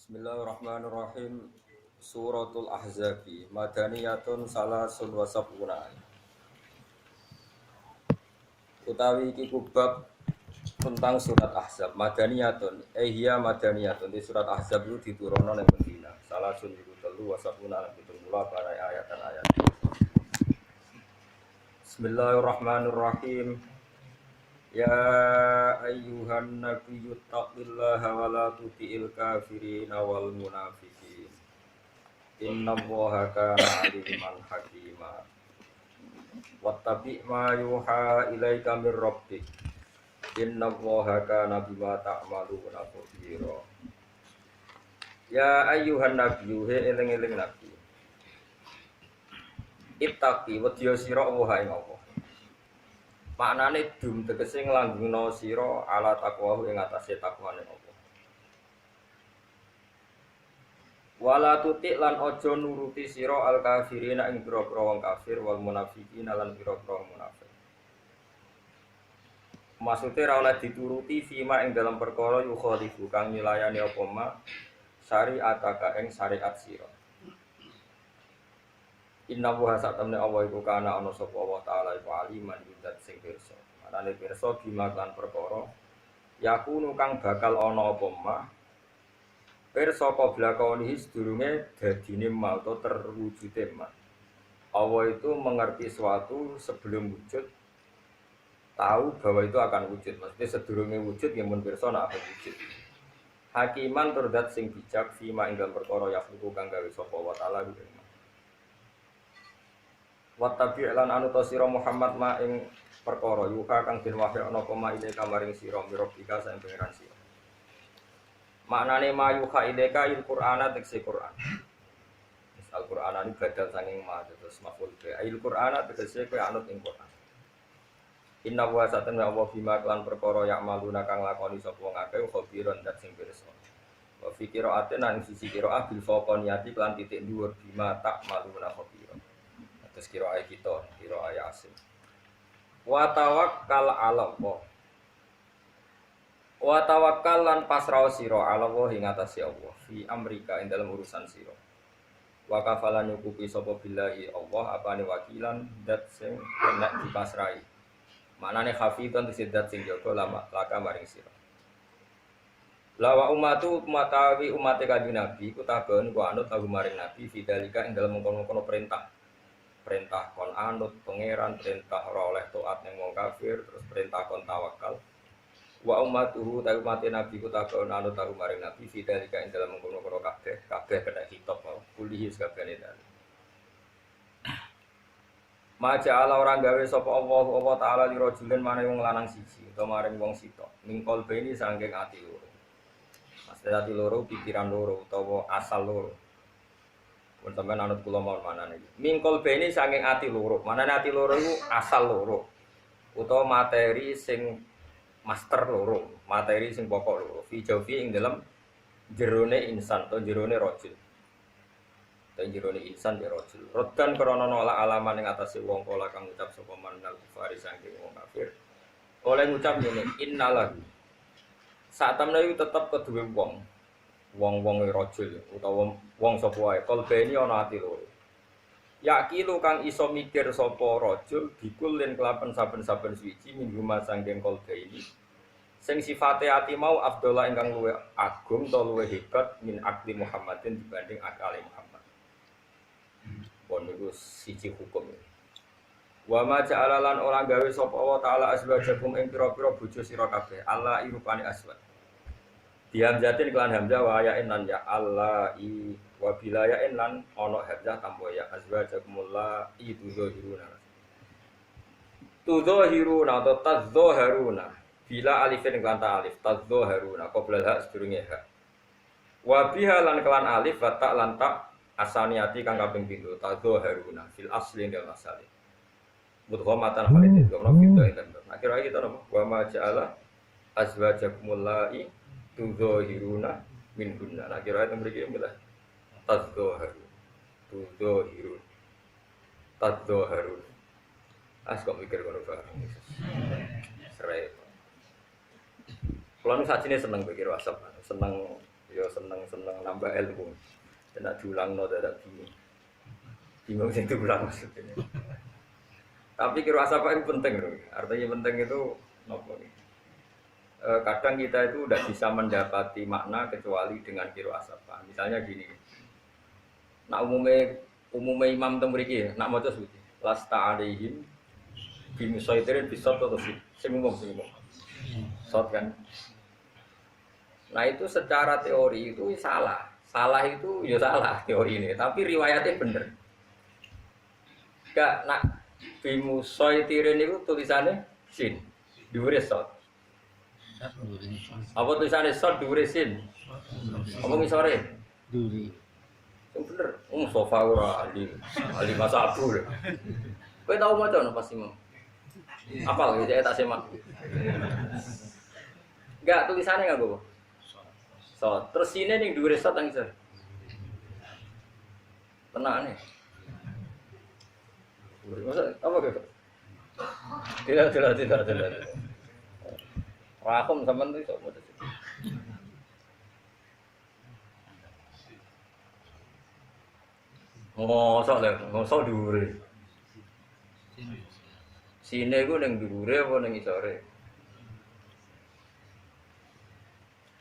Bismillahirrahmanirrahim. Suratul Ahzabi Madaniyatun salasun wa sab'una. Utawi iki kubab tentang surat Ahzab. Madaniyatun hiya madaniyatun. Di surat Ahzab itu diturunkan yang Madinah. Salasun itu telu wa sab'una lan pitungpuluh para ayat dan ayat. Bismillahirrahmanirrahim. Ya ayyuhan nabiyyu taqillaha wa la tuti'il kafirina wal munafiqin. Innallaha kana aliman hakima. Wattabi' ma yuha ilaika mir rabbik. Innallaha kana bima ta'maluna khabira. Ya ayyuhan nabiyyu he eling-eling nabi. Ittaqi wedya sira Allah ing Allah. Maknane dum tegese nglanggengno sira ala taqwa ing atase takwane Allah. Wala tutik lan ojo nuruti sira al kafirina ing pira-pira wong kafir wal munafiqina lan pira-pira munafik. Maksude ra oleh dituruti fima ing dalam perkara yukhalifu kang nilayani apa ma syariataka ing syariat sira. Inna wa satamne Allah iku kana ana sapa Allah taala iku aliman yudat sing pirsa. Manane pirsa bima lan perkara yakunu kang bakal ana apa ma pirsa qabla kaunihi sedurunge dadine ma utawa terwujude ma. Allah itu mengerti sesuatu sebelum wujud, tahu bahwa itu akan wujud. Maksudnya sedurunge wujud yang mun pirsa nek akan wujud. Hakiman tur zat sing bijak fima ing dalem perkara yakunu kang gawe sapa wa taala kuwi. Wattabi' lan anu ta sira Muhammad ma ing perkara yuka kang den wahya ana koma ile kamaring sira mirobika saeng pangeran sira. Maknane ma yuka ileka il Qur'ana tekse Qur'an. Al-Qur'an ini badal saking ma terus maful be. Il Qur'ana tegese kowe anut ing Qur'an. Inna wa satana wa bima lan perkara yak maluna kang lakoni sapa wong akeh khabiron dat sing pirsa. Wa fi qira'atin nang sisi qira'ah bil faqaniyati lan titik dhuwur bima tak maluna khabiron. Terus kira ayat kita, kira ayat asim. Wa tawakkal 'ala Allah. Wa tawakkal lan pasrah sira 'ala Allah ing atase Allah fi amrika ing dalam urusan sira. Wa kafalan nyukupi sapa billahi Allah apane wakilan dat sing kena dipasrahi. Manane hafidhan disidat sing jaga laka maring sira. Lawa umatu matawi umate kanjeng Nabi ku tabon ku anut lagu maring Nabi fidalika ing dalam mengkono-kono perintah kon anut pangeran, perintah ora oleh taat ning wong kafir, terus perintah kon tawakal. Wa ummatuhu ta umat Nabi ku takon anut taru maring Nabi fidalika ing dalam mengkono-kono kabeh kena hitop kulihi sakabehane dalem. Maja ala orang gawe sapa Allah taala li rajulin maring wong lanang siji utawa maring wong sitok mingkol beni saking ati loro. Maksud ati loro pikiran loro utawa asal loro. Sampeyan anut kula mawon manane iki. Mingkol bene saking ati loro. Manane ati loro iku asal loro. Utawa materi sing master loro, materi sing pokok loro. Fi jawfi ing dalam jerone insan to jerone rajul. To jerone insan ya rajul. Rodan krana nolak alaman ing atase wong kala kang ngucap sapa manal kufari saking wong kafir. Oleh ngucap ngene, innalahu. Sak temne iku tetep keduwe wong. Wong-wong rajul utawa wong sapa wae kalbeni ana ati loro. Yakilu kang iso mikir sapa rajul bikul len kelapen saben-saben suci minggu masangking kalbeni. Sing sifate ati mau afdhala ingkang luwih agung ta luwih hebat min akli Muhammadin dibanding akale Muhammad. Pon niku siji hukum. Wa ma ja'ala lan ora gawe sapa wa ta'ala azwajakum ing pira-pira bojo sira kabeh. Allah irupane aswad. Dihamzatin kelan hamzah wa yain lan ya Allah I wa bilayain lan ana hamzah tanpa ya azwajakumullah itu zahiruna atau tadzaharuna bila alifin kelan ta alif tadzaharuna qabla ha sedurunge ha wa biha lan kelan alif wa ta lan ta asaniati kang kaping 7 tadzaharuna fil asli dan asali mudghamatan khalidin gono kita enten akhir kita napa wa ma ja'ala azwajakumullah tudzahiruna min gunna. Nah kira itu mriki milah tadzahir. Tudzahirun. Tadzahirun. Kok mikir ngono bareng. Serai. Kulo nu sajine seneng pikir WhatsApp, seneng Ya seneng-seneng nambah ilmu. Tidak diulang tidak bingung. Bingung sing diulang maksudnya. Tapi kira asapa itu penting loh. Artinya penting itu nopo nih. Kadang kita itu tidak bisa mendapati makna kecuali dengan kiro asapa. Misalnya gini, nak umumnya imam teng mriki, nak maca suci. Lasta alaihim bimusaitirin bisot atau sing umum. Sot kan. Nah itu secara teori itu salah. Salah itu ya salah teori ini, tapi riwayatnya bener. Gak nak bimusaitirin itu tulisannya sin, dhuwure sot. Apa tulisannya sot dhuwure sin? Apa ngisore? Duri. Yang bener, sofa ora ali masabu. Kowe tau maca napa sih, Mam? Apal gitu ya tak semak. Enggak tulisannya enggak gue. So, terus sini ning dhuwure sot nang isor. Tenane. Masa apa gitu? Tidak. Rakum sampean tuh iso maca. Ngosok dhuwure. Sine iku ning dhuwure apa ning isore?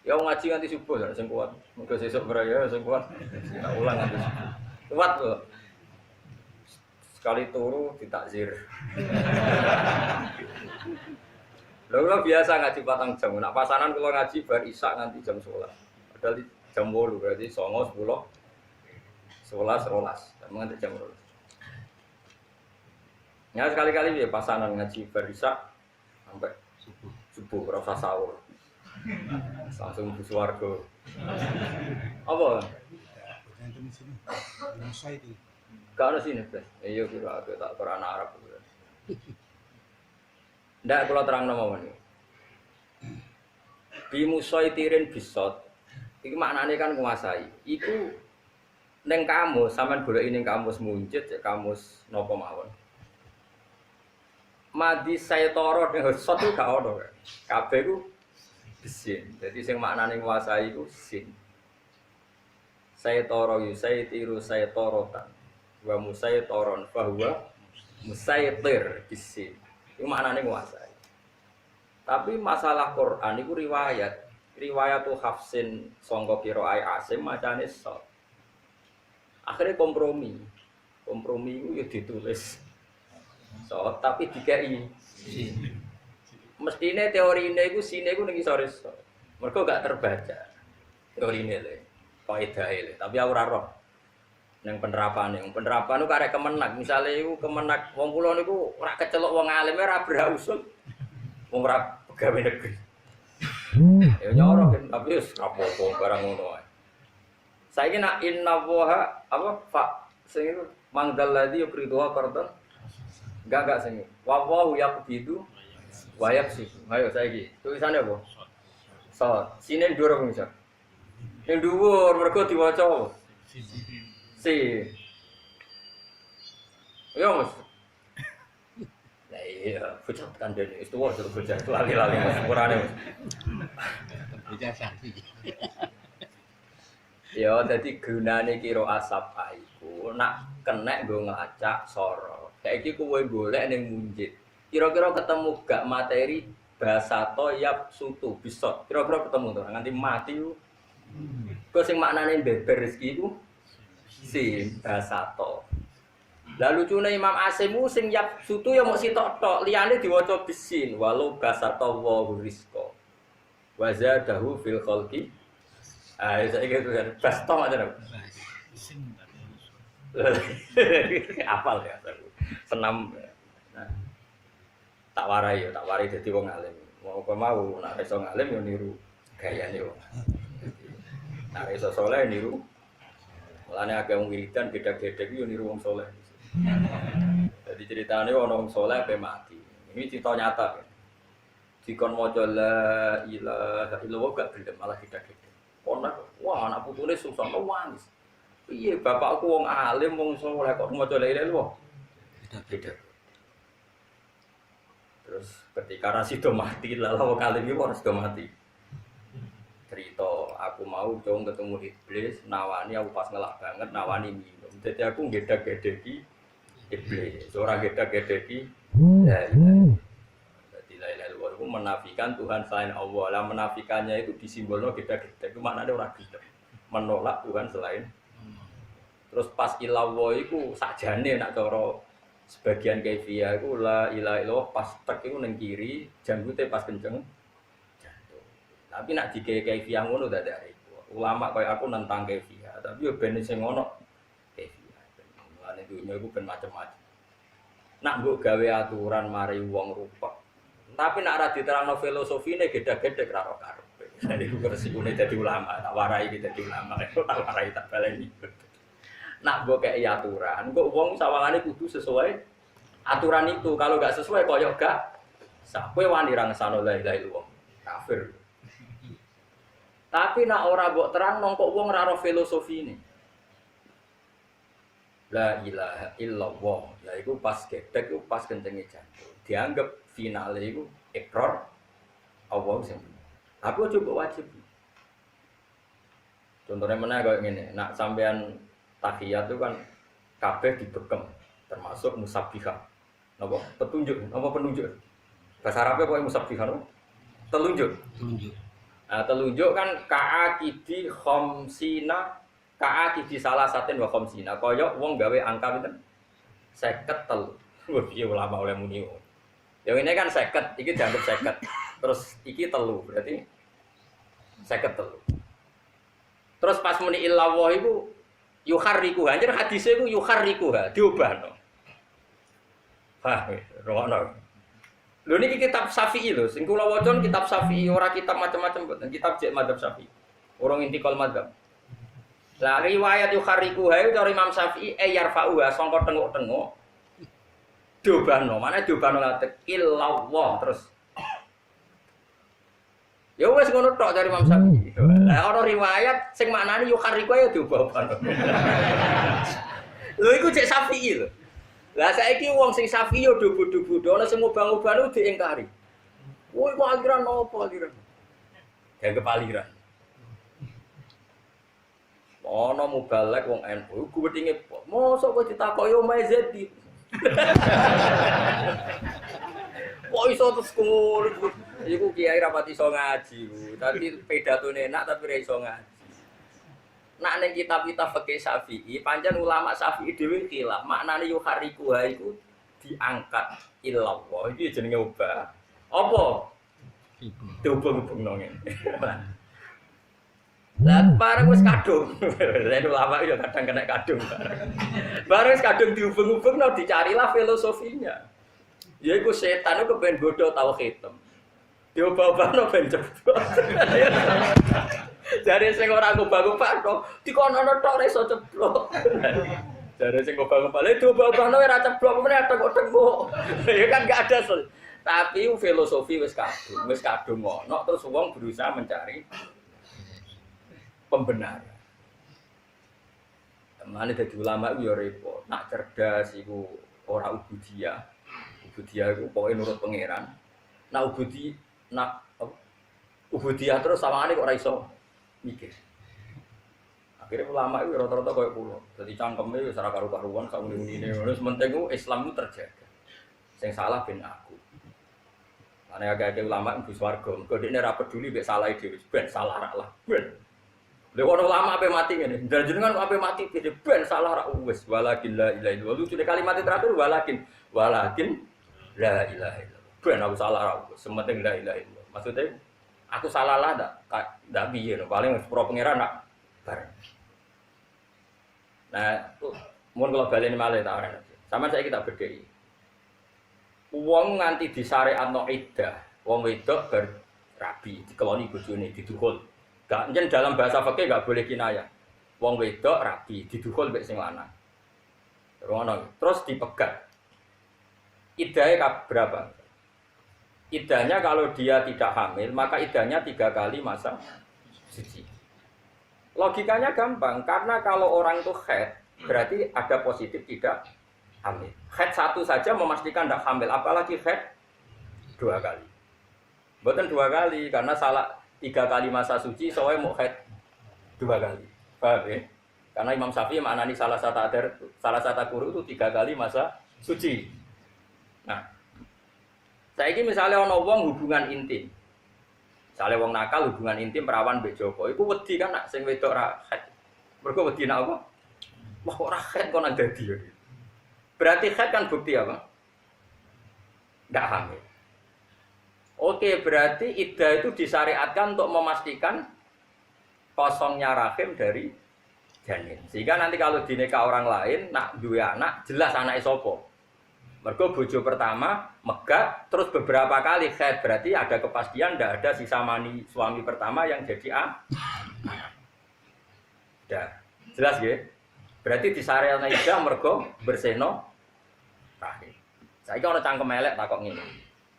Ya ngaji nganti subuh ya sing kuat. Muga sesuk beraya sing kuat. Tak ulang nganti subuh. Kuat kok. Sekali turu ditakzir. Lho biasa ngaji 4 jam. Nak pasanan kula ngaji bar isak nganti jam 11. Padahal jam 8 berarti 9 10 11 12. Nganti jam 12. Ya sekali-kali ya pasanan ngaji bar isak sampai subuh ora usah sahur. Langsung ke swarga. Apa? Jangan sini. Musa itu. Gak ada sini, Bes. Iya kira aku tak Quran Arab. Ndak kula terangno mawon. Bi musaitirin bisot. Iki maknane kan nguasai. Iku ning kamus sampean goleki ning kamus muncit, kamus napa mawon. Madi saytara ning sot itu gak ono. Kabeh ku sin. Jadi sing maknane nguasai iku sin. Saytara yusaitiru saytaratan. Wa musaitoron bahwa musaitir bisin. Itu maknanya nguasai. Tapi masalah Quran itu riwayat tuh Hafsin sangka qiraai Asim macane sot. Akhirnya kompromi itu ya ditulis sot tapi dikai mestine teorine iku sine iku ning isore sot. Mergo gak terbaca teorine lho. Kaidahe lho, tapi aku ora roh. Yang penerapan itu karek kemenak. Misalnya itu kemenak, wong kula niku ora kecelok wong alim ora berhak usul. Wong ora pegawai negeri. Ya nyorok kan, tapi wis rapopo barang ngono ae. Saiki nak inna waha apa fa sing itu mangdal ladzi yukriduha qardan. Enggak sing. Wa wa yaqbidu wa yaqsifu. Ayo saiki. Tulisannya apa? So, sine dhuwur misal. Ning dhuwur mergo diwaca apa? Si, ya mas, ya iya, bocah kan dene, itu wajar bocah itu lali-lali mas, kurangnya mas. Bocah sakti. Ya, jadi gunane kiro asap aiku, nak kena gue ngelacak soro. Kayak gitu gue golek neng munjid. Kira-kira ketemu gak materi bahasa toyab sutu bisot. Kira-kira ketemu tuh, nganti mati u. Gue sing maknane beber rezeki ku. Sin basato. Lalu cune Imam Asimu sing yap sutu ya mau sitok tok, liyane diwaca bisin walau basato wa rizqa. Wa zadahu fil khalqi. Ah saiki gitu kan. Basto aja. Apal ya. Senam. Nah. Tak warai dadi wong alim. Mau apa mau nek iso ngalim yo niru gayane wong. Nek iso saleh niru mulane agak wiridan beda-beda iki yo niru wong saleh. Jadi ceritane ana wong saleh ape mati. Ini cerita nyata kan. Dikon maca la ilaha illallah gak gelem malah beda-beda. Ono wah anak putune susah nangis. Piye bapakku wong alim wong saleh kok maca la ilaha illallah. Beda-beda. Terus ketika rasido mati lalu wong alim iki ora sido mati. cerita aku mau dong ketemu iblis nawani aku pas ngelak banget nawani minum jadi aku gedak-gedeki iblis orang gedak-gedeki ya jadi la ilaha illallah itu menafikan Tuhan selain Allah lah menafikannya itu disimbolno gedak-gedek itu maknanya orang gedek menolak Tuhan selain terus pas ilawo itu sakjane nak cara sebagian kaifiyah itu la ilaha illallah pas tek itu nang kiri janggute pas kenceng tapi nak dikei kaifiyah ngono dak ada iku. Ulama kaya aku nentang kaifiyah, tapi yo ben sing ngono kaifiyah. Mulane dunya iku ben macam-macam. Nak mbok gawe aturan mari wong rupek. Tapi nak ora diterangno filosofine gedhe-gedhe karo karepe. Jadi iku resikune dadi ulama, tak warai iki dadi ulama. Tak warai tak baleni. Nak mbok kei aturan, kok wong sawangane kudu sesuai aturan itu. Kalau enggak sesuai koyo gak sah. Kowe wani ra ngesano la ilaha illallah. Kafir. Tapi nak ora mbok terang nongkok wong ora ro filosofine. La ilaha illallah. Lah iku pas gedek iku pas kencenge jantung. Dianggap finale iku ikrar Allah sing. Aku coba wajib. Contohnya mana kayak ngene, nak sampean tahiyat itu kan kabeh dibekem termasuk musabbihah. Napa petunjuk, napa penunjuk. Bahasa Arabnya kok musabbihah no? Telunjuk. Tunjuk. Nah, telunjuk kan ka'akidi khamsina ka'akidi salah satin wa khamsina kaya wong gawe angka pinten 50 telu. Wah, piye ulama oleh muni. Yang ini kan 50, iki dianggap 50. Terus iki telu, berarti 50 telu. Terus pas muni illallah iku yuharriku, anjir hadise iku yuharriku, diubahno. Hah, rono. Lho niki kitab Syafi'i lho, sing kula waca kitab Syafi'i, ora kitab macam-macam mboten, kitab jek madzhab Syafi'i. Urung intikal madzhab. Lah riwayat yukhariku hae cara Imam Syafi'i yarfa'u sangka tenguk-tenguk. Diobano, mana diobano latek illallah terus. Ya wis ngono tok dari Imam Syafi'i. Lah ana riwayat sing maknane yukhariku ya diobano. Lho iku jek Syafi'i lho. Lah saiki wong sing Syafi'i yo dubu-dubu, ana sing ngubah-ngubah diingkari. Woi, kok aliran opo aliran? Dianggap aliran. Ana mubalek wong NU, ku wedinge, mosok kok ditakoki omahe Zedi. Kok iso terus ngono. Iku kiai rapati iso ngaji, tapi pidatone enak tapi ora iso ngaji. Nak ning kitab-kitab fikih Syafi'i, pancen ulama Syafi'i dhewe khilaf. Maknane yuhariku iku diangkat illallah. Iki jenenge ubah. Apa? Diubah-ubahno ngene. Lah bareng wis kadung. Lah ulama yo kadang kena kadung. Bareng wis kadung diubah-ubahno dicarilah filosofinya. Yaiku setan ku kepen godho tauhid. Diubah-ubahno ben ceblok. Jare sing ora ngubah-ngubah to, dikono tok ora iso ceblok. Jare sing ngubah-ngubah, lha diubah-ubahno ora ceblok, meneh tengok-tengok. Ya kan enggak ada. Tapi filosofi wis kadung ngono, terus wong berusaha mencari pembenaran. Mane dadi ulama iku ya repot. Nak cerdas iku ora ubudiyah. Ubudiyah iku pokoke nurut pangeran. Nak ubudiyah terus sawangane kok ora iso mikir. Akhirnya ulama itu rata-rata kayak pulau. Jadi cangkemnya itu secara karu-karuan, kamu-ini. Terus penting itu Islam itu terjaga. Yang salah ben aku. Karena agak-agak ulama itu swarga. Kalau dia tidak peduli, dia salah ide. Ben salah lah. Ben. Lewat ulama apa mati ini? Dan jenengan apa mati? Ben salah rak wes. Walakin la ilaha illallah. Lu sudah kalimat terakhir walakin la ilaha illallah. Ben aku salah rak wes. Sementing la ilaha illallah. Maksudnya aku salah lah ndak piye no paling sepuro pangeran nak bareng. Nah, mun kula baleni malih ta ora. Sama saya kita bedheki. Wong nganti disyariatno iddah, wong wedok bar rabi dikeloni bojone didukhul. Gak njen dalam bahasa fikih gak boleh kinayah. Wong wedok rabi didukhul mek sing lanang. Terus dipegat. Iddahe berapa? Iddahnya kalau dia tidak hamil, maka iddahnya 3 kali masa suci. Logikanya gampang, karena kalau orang itu haid, berarti ada positif tidak hamil. Haid 1 saja memastikan tidak hamil, apalagi haid 2 kali. Bukan 2 kali, karena 3 kali masa suci, soalnya mau haid 2 kali. Paham ya? Karena Imam Syafi'i maknani salah satu guru itu 3 kali masa suci. Nah, saiki misalnya ana wong hubungan intim. Misalnya wong nakal hubungan intim perawan mbek Joko, iku wedi kan nak sing wedok ra haid. Mergo wedi nak apa? Wah kok ra haid kok nang dadi ya. Berarti haid kan bukti apa? Enggak hamil. Oke, berarti iddah itu disyariatkan untuk memastikan kosongnya rahim dari janin. Sehingga nanti kalau dinikah orang lain, nak dua anak, jelas anaknya sopo. Mergo bojo pertama megat, terus beberapa kali haid, berarti ada kepastian, tidak ada sisa mani suami pertama yang jadi Dah, jelas ya? Berarti disyariatkan iddah mergo berseno rahim. Saiki ana cangkem elek takok ngene.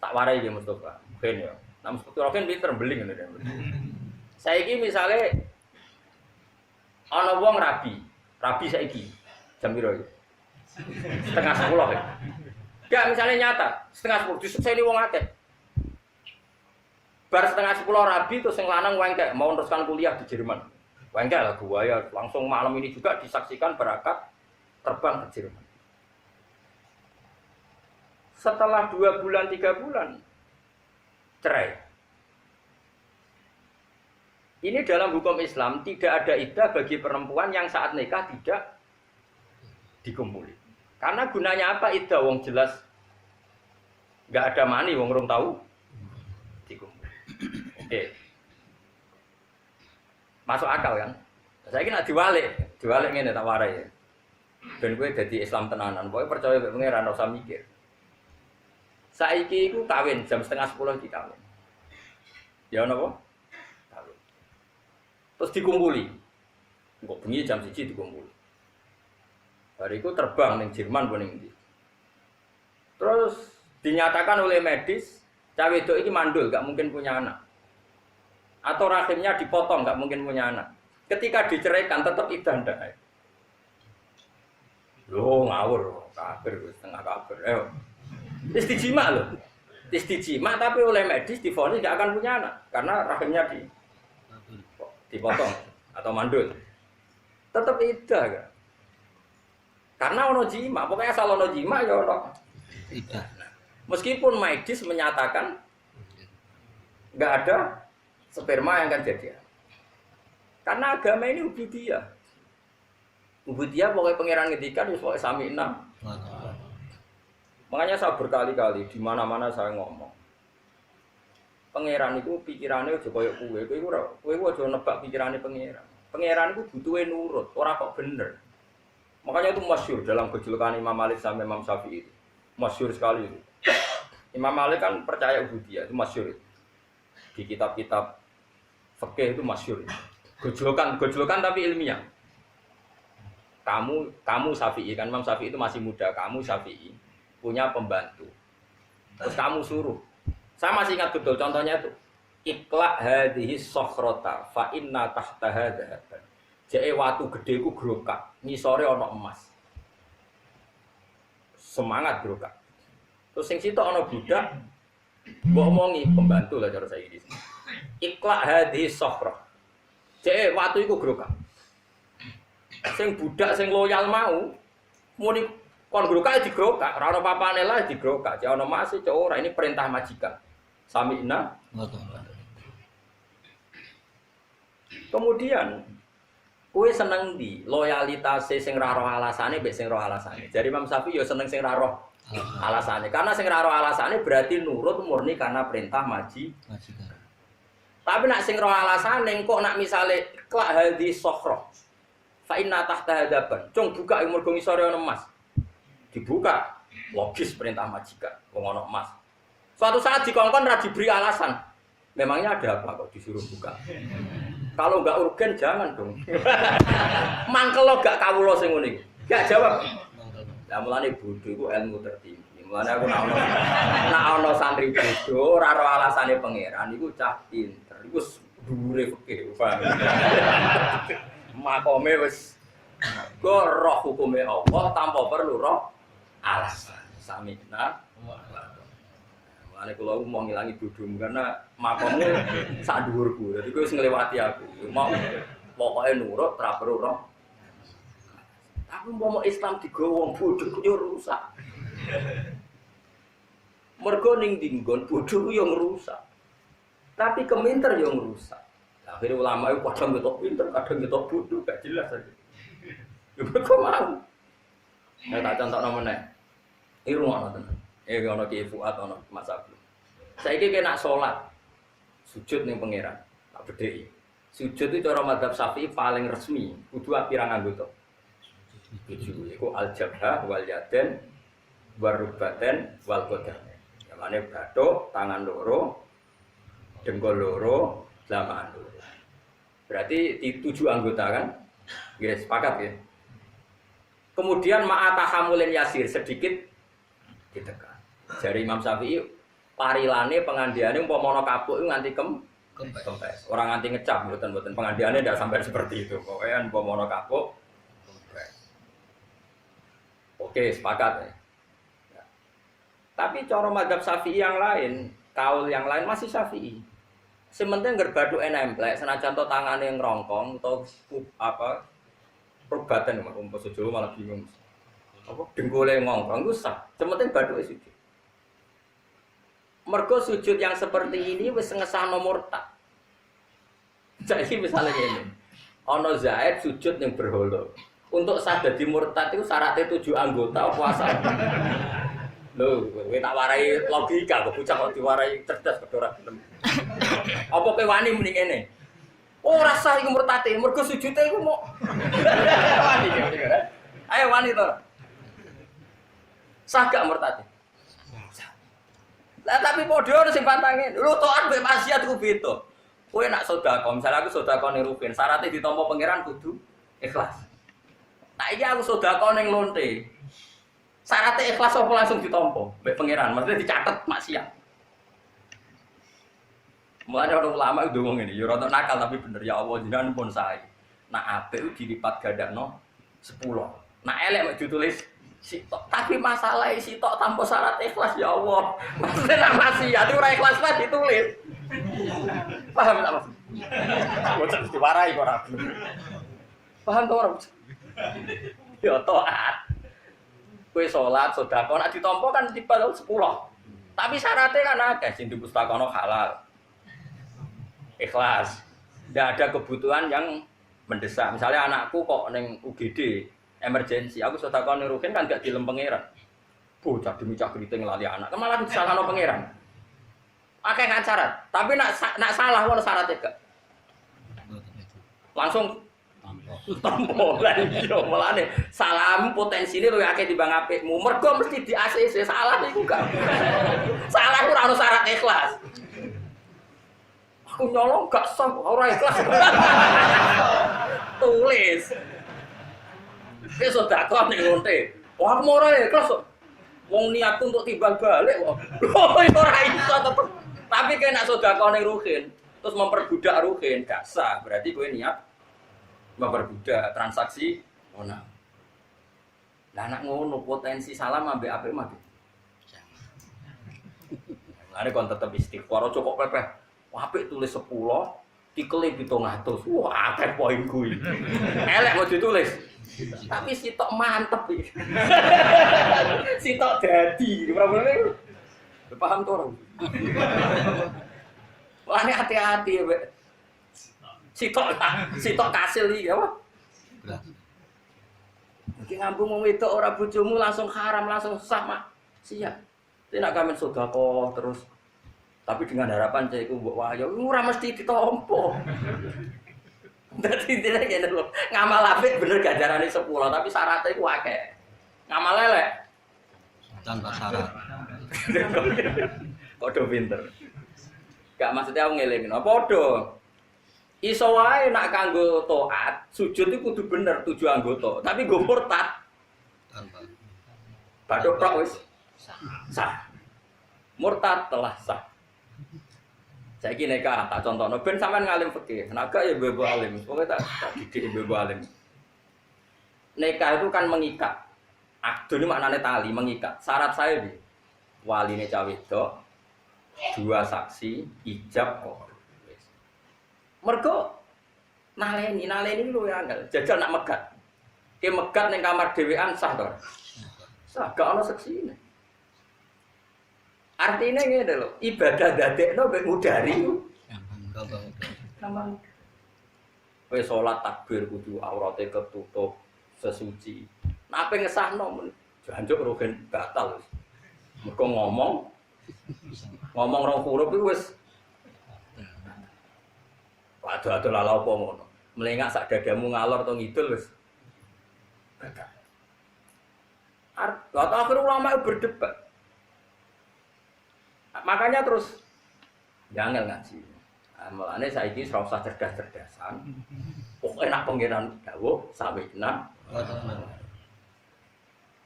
Tak warai iki Mustofa. Ben yo. Nah Mustofa kan pinter beling ngene. Saiki misale ana wong rabi saiki jam piro iki? Setengah 10 ya. Enggak misalnya nyata, setengah 10 disekseni wong akeh. Bar setengah 10 rabi terus sing lanang wengkek mau teruskan kuliah di Jerman. Wengkek lah gua ya langsung malam ini juga disaksikan berangkat terbang ke Jerman. Setelah 2 bulan 3 bulan cerai. Ini dalam hukum Islam tidak ada iddah bagi perempuan yang saat nikah tidak dikumpuli. Karena gunanya apa iddah? Wong jelas nggak ada mani, wong rong tahu dikumpuli. Oke, masuk akal kan? Saya kira diwalik ini tak warai ya. Ben gue jadi Islam tenanan, pokoknya percaya be pangeran ora usah mikir. Saiki iku kawin jam setengah 10 iki kawin. Ya napa? Kawin. Terus dikumpuli. Engko bengi jam 1 dikumpuli. Bariku terbang ning Jerman apa ning ndi. Terus dinyatakan oleh medis, cah wedok iki mandul, gak mungkin punya anak. Atau rahimnya dipotong, gak mungkin punya anak. Ketika diceraikan tetap iddah ndak. Loh ngawur, kafir setengah kafir. Istijma loh, istijma tapi oleh medis divonis tidak akan punya anak karena rahimnya dipotong atau mandul. Tetap iddah kan? Karena ono jima, pokoknya asal ono jima ya ono iddah. Meskipun medis menyatakan nggak ada sperma yang akan jadi. Karena agama ini ubudiyah. Ubudiyah pokoknya pangeran ngendikan wis pokoke sami'na. Makanya saya berkali-kali di mana-mana saya ngomong. Pangeran itu pikirannya aja koyo kowe aja nebak pikirane pangeran. Pangeran itu butuhe nurut, ora kok bener. Makanya itu masyhur dalam kejulukan Imam Malik sampai Imam Syafi'i itu. Masyhur sekali itu. Imam Malik kan percaya ubudiyah, itu masyhur itu. Di kitab-kitab fikih itu masyhur. Gejulukan tapi ilmiah. Kamu Syafi'i kan Imam Syafi'i itu masih muda, kamu Syafi'i punya pembantu. Terus kamu suruh. Saya masih ingat betul contohnya itu. Iqla hadhihi sokhrota fa inna tahtaha dhahaban. Jeke watu gedhe ku grokak, ngisore ana emas. Semangat grokak. Terus sing sitok ana budak, mbok omongi pembantu lah cara saya iki. Iqla hadhihi sokhra. Jeke watu iku grokak. Sing budak sing loyal mau muni kon grokak digrokak, ora ono papane lah digrokak. Jek ono emas cek ora, ini perintah majikan. Sami'na. Kemudian kowe seneng di loyalitas sing ra roh alasane mbek sing roh alasane. Jadi Imam Syafi'i yo seneng sing ra roh alasane. Karena sing ra roh alasane berarti nurut murni karena perintah majikan. Tapi nak sing roh alasane kok nak misale klak hadhi sokhra. Fa inna tahta hadaban. Cung buka mergo ngisore ono emas. Dibuka. Logis perintah majikan wong ono emas. Suatu saat dikongkon ra diberi alasan. Memangnya ada apa kok disuruh buka? Kalau enggak urgen jangan dong. Mangkel lo gak kawula sing ngene iki. Gak jawab. Lah mulane bodho iku ilmu tertinggi. Mulane aku nek ana santri bodho ora ro alasane pangeran iku cah pinter. Iku dhuwure fikih, paham. Makome wis go roh hukume Allah tanpa perlu roh alasan. Samina. Mulane kula mau ngilangi bodhomu karena makommu sak dhuwurku. Dadi kowe wis nglewati aku. Mau pokoke nurut ra perlu roh. Tapi mau Islam digawa wong bodho yo rusak. Mergo ning dinggon bodho yo ngrusak. Tapi keminter yo ngrusak. Akhirnya ulama itu kadang ketok pinter, kadang ketok bodoh, gak jelas aja. Ya mergo mau. Ya tak contohno meneh. Iki rumono tenan. Ono Ki Fuad ono Mas Abdul. Saiki kena salat sujud ning pangeran. Tak bedheki. Sujud itu cara madzhab Syafi'i paling resmi, kudu pirang anggota. 7 iku al-jabhah wal yaden warubaten wal qadam. Ya mane bathuk, tangan loro, dengkul loro, lamaan loro. Berarti 7 anggota kan? Nggih, sepakat ya. Kemudian ma'atahamulin yasir sedikit ditekan. Jari Imam Syafi'i parilane pengandiane umpama kapuk itu nganti kempes. Orang nganti ngecap mboten pengandiane ndak sampai seperti itu. Pokoke umpama kapuk kempes. Oke, sepakat ya. Tapi cara mazhab Syafi'i yang lain, kaul yang lain masih Syafi'i. Sementing gerbadu enemplek senajan to tangane ngrongkong atau apa perbatan umpama Jawa malah bingung. Apa dengkule ngongkong ku sah. Sementing baduke sujud. Mergo sujud yang seperti ini wis ngesahno murtad. Jadi misalnya ini, ana Zaid sujud yang berhala. Untuk sah dadi murtad itu syaratnya 7 anggota puasa. Lho, kowe tak warai logika kok bocah kok diwarai cerdas kok ora gelem. Apa kowe wani muni ngene? Oh, rasa iku murtate, mergo sujude iku mau. Wani ya. Ayo wani to. Sah gak murtate? Lah tapi padha sing pantange. Lho taat mbek maksiat iku beda. Kowe nak sedekah, misalnya aku sedekah ning rukin, syaratnya ditampa pangeran kudu ikhlas. Nah iki aku sedekah ning lonte. Syaratnya ikhlas apa langsung ditampa mbek pangeran, maksudnya dicatet maksiat. Mulane orang ulama itu ngomong ini, ya rada nakal tapi bener ya Allah jenengan pun sae. Nak apik itu dilipat gandakno 10. Nak elek mek ditulis sitok. Tapi masalah sitok tanpa syarat ikhlas ya Allah. Maksudnya nak maksiat ora ikhlas lah ditulis. Paham tak Mas? Bocah mesti warai kok ora. Paham to ora? Ya taat. Kowe salat, sedekah nek ditampa kan tiba 10. Tapi syaratnya kan akeh sing dipustakono halal. Ikhlas. Tidak ada kebutuhan yang mendesak. Misalnya anakku kok neng UGD emergensi, aku sedekah ning rukin kan gak dilem pangeran. Bocah dimicah kriting lali anak, malah disalahno pangeran. Akeh kan syarat. Tapi nak salah ngono syaratnya gak. Langsung tampo lah iya mulane salam potensine luwih akeh timbang apikmu. Mergo mesti di ACC salah iku gak. Salah ora ono syarat ikhlas. Aku nyolong gak sah, ora ikhlas. Tulis. Wis sedekah ning lonte. Wah, aku mau ora ikhlas. Wong niatku untuk timbal balik kok. Lho, ora iso tetep. Tapi kena sedekah ning ruhin, terus memperbudak ruhin, gak sah. Berarti kowe niat memperbudak transaksi ono. Lah anak ngono potensi salah ambek apik mah. Lah kon tetep istighfar aja kok pepeh. Apik tulis 10, dikele 700. Wah, akeh poin kuwi. Elek mau ditulis. Tapi sitok mantep iki. Sitok dadi, probleme. Paham to ora? Wah, nek hati-hati ya, sitok kasil iki apa? Iki ngambung wong wedok ora bojomu langsung haram, langsung sah mak. Siap. Tidak kamen sedekah terus. Tapi dengan harapan saya itu mbok wahyu ora mesti ditampa. Dadi intine ngene lho, ngamal apik bener ganjarane 10, tapi syaratnya iku akeh. Ngamal elek tanpa syarat. Padha pinter. Gak maksudnya aku ngelingno, padha. Iso wae nak kanggo taat, sujud itu kudu bener 7 anggota, tapi nggo murtad Tanpa. Bathuk tok wis sah. Murtad telah sah. Saiki nikah tak contohno ben sampean ngalim fikih. Nek gak ya bebo alim. Pokoke tak didik bebo alim. Nikah itu kan mengikat. Akdun ini maknane tali, mengikat. Syarat saya iki waline cah wedok dua saksi ijab kok. Mergo naleni lho ya angel. Jajal nak megat. Ki megat ning kamar dhewean sah to. Sah gak ono seksine. Artinya ngene lho, ibadah dadekno mek ngudari. Gampang. Kowe salat takbir kudu aurate ketutup sesuci. Nek ape ngesahno men janjuk rogen batal. Mergo ngomong rong huruf iku wis ado-ado lala apa ngono. Melengak sak dadamu ngalor to ngidul wis. Akhir ulama berdebat. Makanya terus jangan ngaji. Mulane saiki ora usah cerdas-cerdasan. Pokoke nak pangeran dawuh sawina.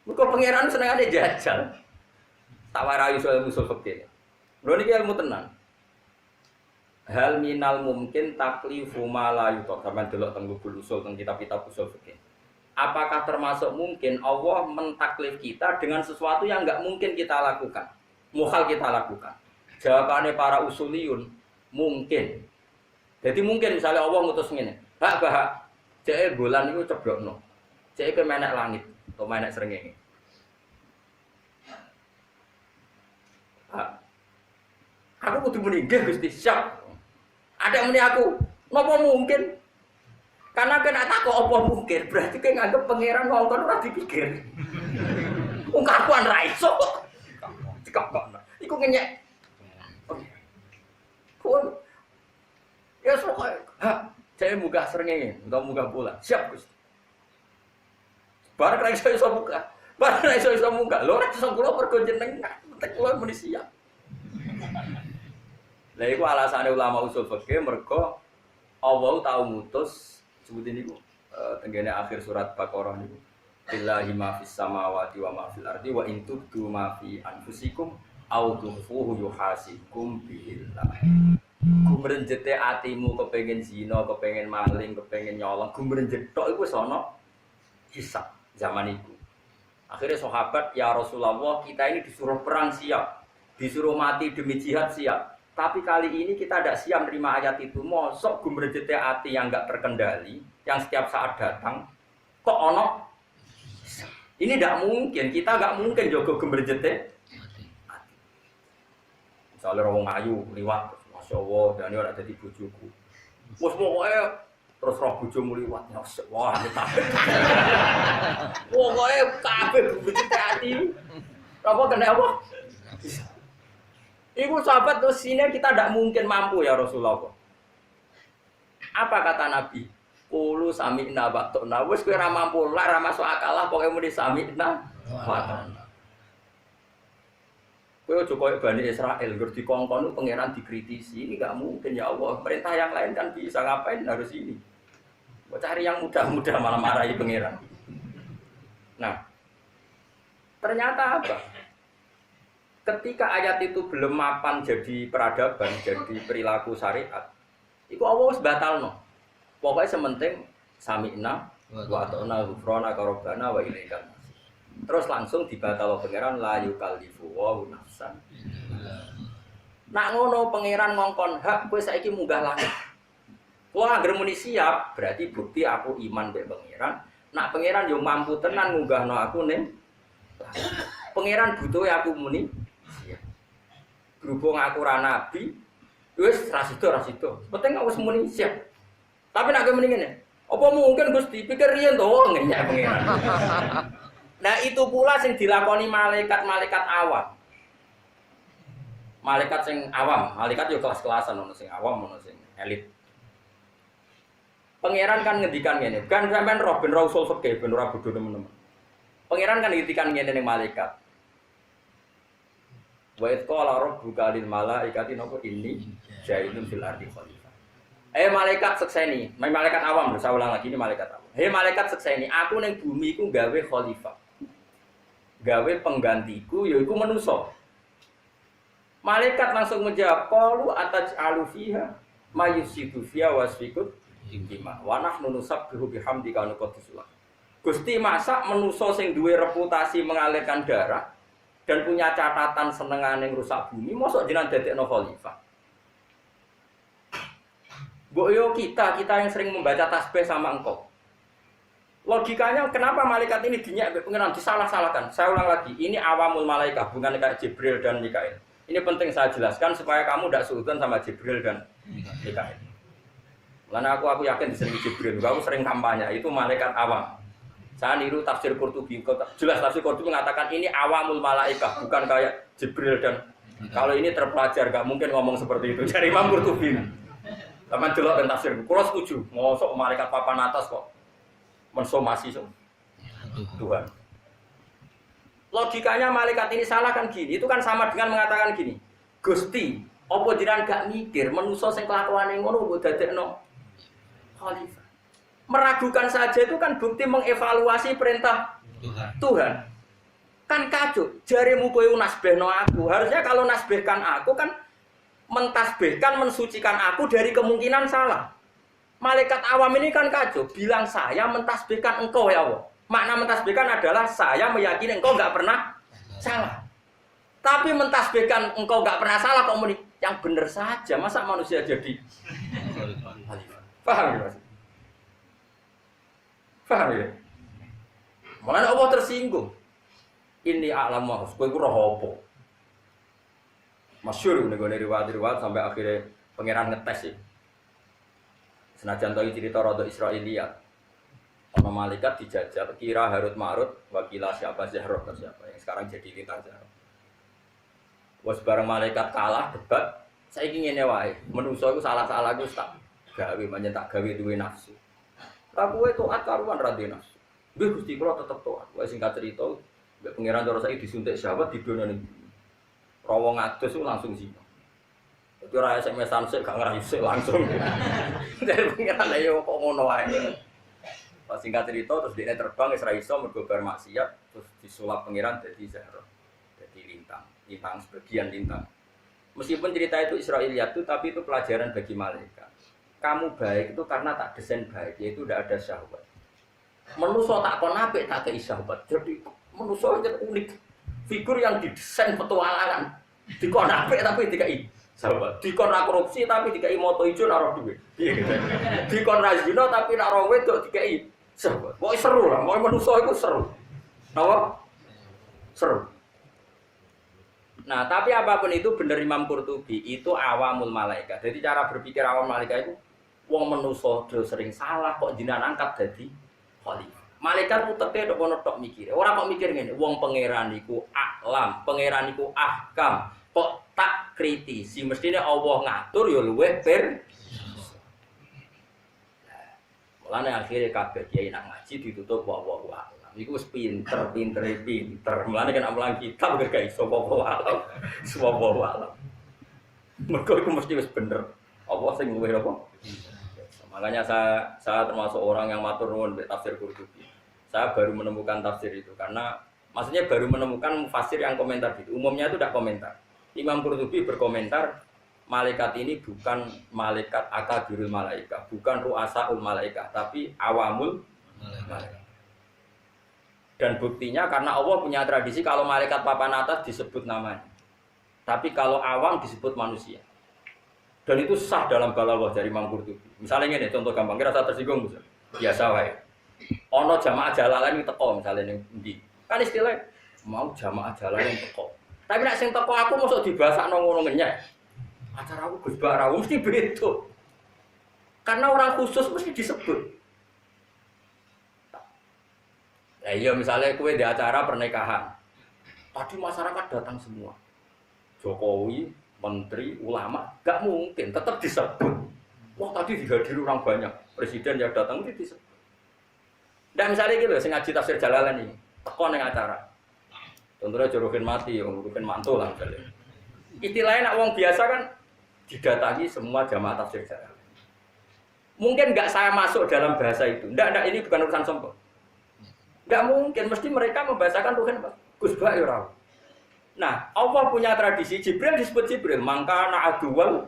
Muga pangeran senengane jajal. Tak warai soal musul fikih. Lho niki ilmu tenan. Hal minal mungkin taklifu ma la yutok. Sampeyan delok teng buku usul teng kitab-kitab usul fikih. Apakah termasuk mungkin Allah mentaklif kita dengan sesuatu yang enggak mungkin kita lakukan? Muhal kita lakukan. Jawabannya para usuliyun mungkin. Jadi mungkin misalnya Allah ngutus ngene. Hak bahak. Cek bulan iku ceblokno. Cek ke menek langit atau menek srengenge. Aku kudu meninggal Gusti siap. Ada muni aku, napa mungkin? Karena kena takut apa mungkin, berarti kayak nganggep pangeran ngongkon ora dipikir. Wong kakuan ra iso. Cekak kok. Iku ngenyek. Pun ya sok saya munggah srengenge, utawa munggah bulan. Siap Gusti. Bareng ra iso munggah. Bareng ra iso munggah. Lho ora iso kula mergo jenengan. Tek kula muni siap. Lah iku alasane ulama usul fikih mergo Allah tau ngutus sebutin niku tenggene akhir surat Baqarah niku. Billahi ma fis samawati wa ma fil ardi wa in tubdu ma fi anfusikum aw tukhfuhu yuhasikum billah. Gumrenjete atimu kepengin zina, kepengin maling, kepengin nyolong, gumrenjet tok iku wis ana hisab zaman itu. Akhirnya sahabat, ya Rasulullah, kita ini disuruh perang siap, disuruh mati demi jihad siap. Tapi kali ini kita tidak siap menerima ayat itu. Mosok gumrejete hati yang enggak terkendali, yang setiap saat datang, kok ono? Ini tidak mungkin, kita enggak mungkin jaga gumrejete hati. Misalnya orang ayu liwat, Masya Allah, dan ini orang jadi bojoku. Wes pokoknya terus roh bojomu liwat, wah ini takut. Pokoknya kabeh gumrejete hati. Apa kena apa? Ibu sahabat terus sini kita tidak mungkin mampu ya Rasulullah. Apa kata Nabi? Qulu sami'na wa ata'na. Wis kowe ora mampu lah, ora masuk akal lah pokoke muni sami'na wa ata'na. Kowe aja koyo Bani Israil ngger dikongkon pangeran dikritisi. Ini enggak mungkin ya Allah. Perintah yang lain kan bisa, ngapain harus ini? Mau cari yang mudah-mudah malah marahi pangeran. Nah, ternyata apa? Ketika ayat itu belum mapan jadi peradaban, jadi perilaku syariat, itu Allah wis batalno. Pokoknya sementing sami'na wa ata'na ghufrana rabbana wa ilaikal masir. Terus langsung dibatal pangeran la yukallifu wa nafsan. Nak ngono pangeran ngongkon hak kowe saiki munggah langit. Wah, anggere muni siap, berarti bukti aku iman mbek pangeran. Nak pangeran yo mampu tenan ngunggahno aku ning pangeran butuh aku muni. Berhubung aku ora nabi, wis ra sida. Penting aku wis muni siap. Tapi nek kowe muni ngene, apa mungkin Gusti pikir riyen to ngenyek pengen. Nah, itu pula sing dilakoni malaikat-malaikat awam. Malaikat sing awam, malaikat yo kelas-kelasan ono sing awam, ono sing elit. Pangeran kan ngendikan ngene, kan sampean roh ben ra usul fikih ben ora bodho temen-temen. Pangeran kan ngendikan ngene ning malaikat. Wa itqala rabbuka lil malaikati napa inni ja'ilun fil ardi khalifah. Malaikat sekseni, malaikat awam, saya ulang lagi ini malaikat awam. Malaikat sekseni, aku ning bumi iku gawe khalifah. Gawe penggantiku yaiku manusa. Malaikat langsung menjawab, qalu ataj'alu fiha mayusidu fiha wasfikut ingkima wa nahnu nusabbihu bihamdika wa nuqaddisu lak. Gusti masak manusa sing duwe reputasi mengalirkan darah dan punya catatan senengane rusak bumi, mosok jenengan dadekno khalifah. Mbok yo kita yang sering membaca tasbih sama engkau. Logikanya kenapa malaikat ini dinyak pengenan disalah-salahkan? Saya ulang lagi, ini awamul malaikat, bukan kayak Jibril dan Mikail. Ini penting saya jelaskan supaya kamu tidak suudzon sama Jibril dan Mikail. Karena aku yakin disering Jibril, aku sering kampanye, itu malaikat awam. Saya niru tafsir Qurtubi, jelas tafsir Qurtubi mengatakan ini awamul malaikat, bukan kayak Jibril dan kalau ini terpelajar, gak mungkin ngomong seperti itu. Dari Imam Qurtubi. Taman delok dan tafsir, kalau setuju, ngosok malaikat papan atas kok mensomasi Tuhan. Logikanya malaikat ini salah kan gini, itu kan sama dengan mengatakan gini, Gusti, apa jiran gak mikir, manusia sing kelakuane ngono mbok dadekno khalifah. Meragukan saja itu kan bukti mengevaluasi perintah Tuhan. Kan kacau, jarimu kowe nasbehno aku. Harusnya kalau nasbehkan aku kan mentasbihkan, mensucikan aku dari kemungkinan salah. Malaikat awam ini kan kacau, bilang saya mentasbihkan engkau ya Allah. Makna mentasbihkan adalah saya meyakini engkau nggak pernah salah. Tapi mentasbihkan engkau nggak pernah salah, kok muni yang benar saja. Masa manusia jadi paham ya? Paham ya? Makanya Allah tersinggung. Ini alam mahus, kowe iku roh apa? Masyhur nego riwayat sampai akhirnya pangeran ngetes sih. Senajan tahu cerita rada Israiliyat. Ono malaikat dijajal kira Harut Marut, wakilah siapa Zahrah atau siapa yang sekarang jadi lintang Zahrah. Wes bareng malaikat kalah debat, saiki ngene wae. Menungso iku salah-salah iku tak gawe manjen tak gawe duwe nafsu. Lah kowe taat karuan ra duwe nafsu. Nggih Gusti kula tetep taat. Wae singkat cerita, mbek pangeran cara saiki disuntik sahabat didonane. Rawa ngados itu langsung zina. Itu ora SMS-an sik gak ngrayuse langsung. Dari pengiran ayo kok ngono wae. Pas singkat cerita terus dia terbang wis ra iso mergo bar maksiat terus disulap pengiran dadi Zahra. Dadi lintang sebagian lintang. Meskipun cerita itu Israiliyat itu tapi itu pelajaran bagi malaikat. Kamu baik itu karena tak desain baik, yaitu tidak ada syahwat. Manusia tak kon apik tak kei syahwat. Jadi manusia itu unik. Figur yang didesain petualangan. Dikon apik tapi dikai sahabat. Dikon ra korupsi tapi dikai moto ijo naro duit. Dikon ra zina tapi nak ora wedok dikai sahabat. Pokoke seru lah, pokoke manusa iku seru. Napa? Seru. Nah, tapi apapun itu bener Imam Qurtubi, itu awamul malaikat. Jadi cara berpikir awam malaikat itu wong manusa do sering salah kok jenengan angkat dadi khalifah. Malaikat uteknya udah kono tok mikir. Orang kok mikir ngene, wong pangeran iku alam, pangeran iku ahkam. Kok tak kritisi, mestine Allah ngatur ya luweh per. Mulane akhire kabeh kiai nak ngaji ditutup wallahu a'lam. Iku wis pinter. Mulane kan amulan kitab gak iso wallahu a'lam. Wallahu a'lam. Mergo iku mesti wis bener. Allah sing luweh apa? Makanya saya termasuk orang yang matur nuwun tafsir Qurtubi. Saya baru menemukan tafsir itu karena maksudnya baru menemukan mufassir yang komentar gitu. Umumnya itu tidak komentar. Imam Qurtubi berkomentar malaikat ini bukan malaikat akabirul malaikat, bukan ru'asaul malaikat, tapi awamul malaikat. Dan buktinya karena Allah punya tradisi kalau malaikat papan atas disebut namanya. Tapi kalau awam disebut manusia. Dan itu sah dalam balawah dari Imam Qurtubi. Misalnya ini contoh gampang, kira saya tersinggung misalnya. Biasa wae. Ono jamaah jalalan iki teko misalnya ning endi. Kan istilah mau jamaah jalalan teko. Tapi nek sing teko aku mosok dibasakno ngono ngenyek. Acara aku Gus Bara mesti beda. Karena orang khusus mesti disebut. Ya iya misalnya kowe di acara pernikahan. Tadi masyarakat datang semua. Jokowi, menteri, ulama, gak mungkin tetap disebut. Wah tadi dihadiri orang banyak. Presiden yang datang itu disebut. Dan misalnya gitu, saya ngaji tafsir Jalalain ini, tekon yang acara. Contohnya Jorokin mati, Jorokin mantul lah misalnya. Istilahnya nak wong biasa kan didatangi semua jamaah tafsir Jalalain. Mungkin nggak saya masuk dalam bahasa itu. Nggak, ini bukan urusan sombong. Nggak mungkin, mesti mereka membahasakan Tuhan Gus Ba ya raw. Nah, Allah punya tradisi Jibril disebut Jibril, mangka na'aduwal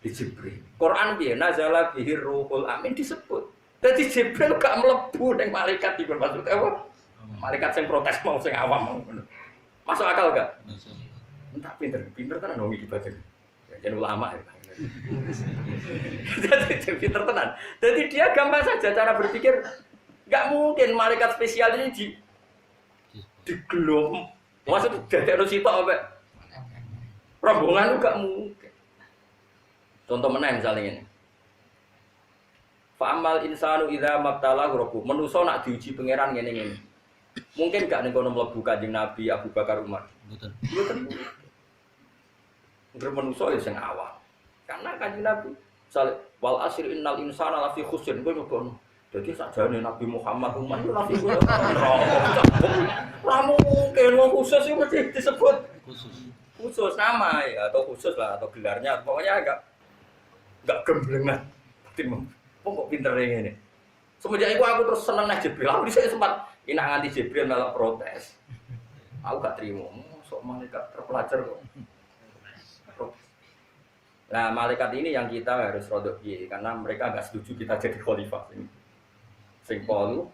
di Jibril. Quran biar nazala bihir ruhul amin disebut. Jadi Jibril gak mlebu ning malaikat iki maksud apa? Malaikat sing protes mau sing awam mau ngono. Masuk akal gak? Masuk. Entah pinter kan nongi ibadah. Jadi ulama ya. Jadi pinter tenan. Jadi dia gampang saja cara berpikir. Gak mungkin malaikat spesial ini digelom. Maksudnya dari Rosito apa? Rombongan itu gak mungkin. Contoh meneh misalnya ini. Fa'amal insanu idza mabtalahu rabbuh. Manusa nak diuji pangeran ngene-ngene. Mungkin gak ning kono mlebu Kanjeng Nabi Abu Bakar Umar. Betul. Mboten. Ngger manusa ya sing awam. Karena Kanjeng Nabi misale wal asr innal insana lafi khusr kowe ngono. Dadi sakjane Nabi Muhammad umat itu lafi khusr. Ora mungkin wong khusus itu mesti disebut khusus nama ya atau khusus lah atau gelarnya pokoknya enggak gemblengan. Kok pinter ini. Semenjak itu aku terus seneng nang Jibril. Aku dhisik sempat inak nganti Jibril malah protes. Aku gak terima. Sok malaikat terpelajar kok. Nah, malaikat ini yang kita harus rodok piye karena mereka enggak setuju kita jadi khalifah ini. Sing polu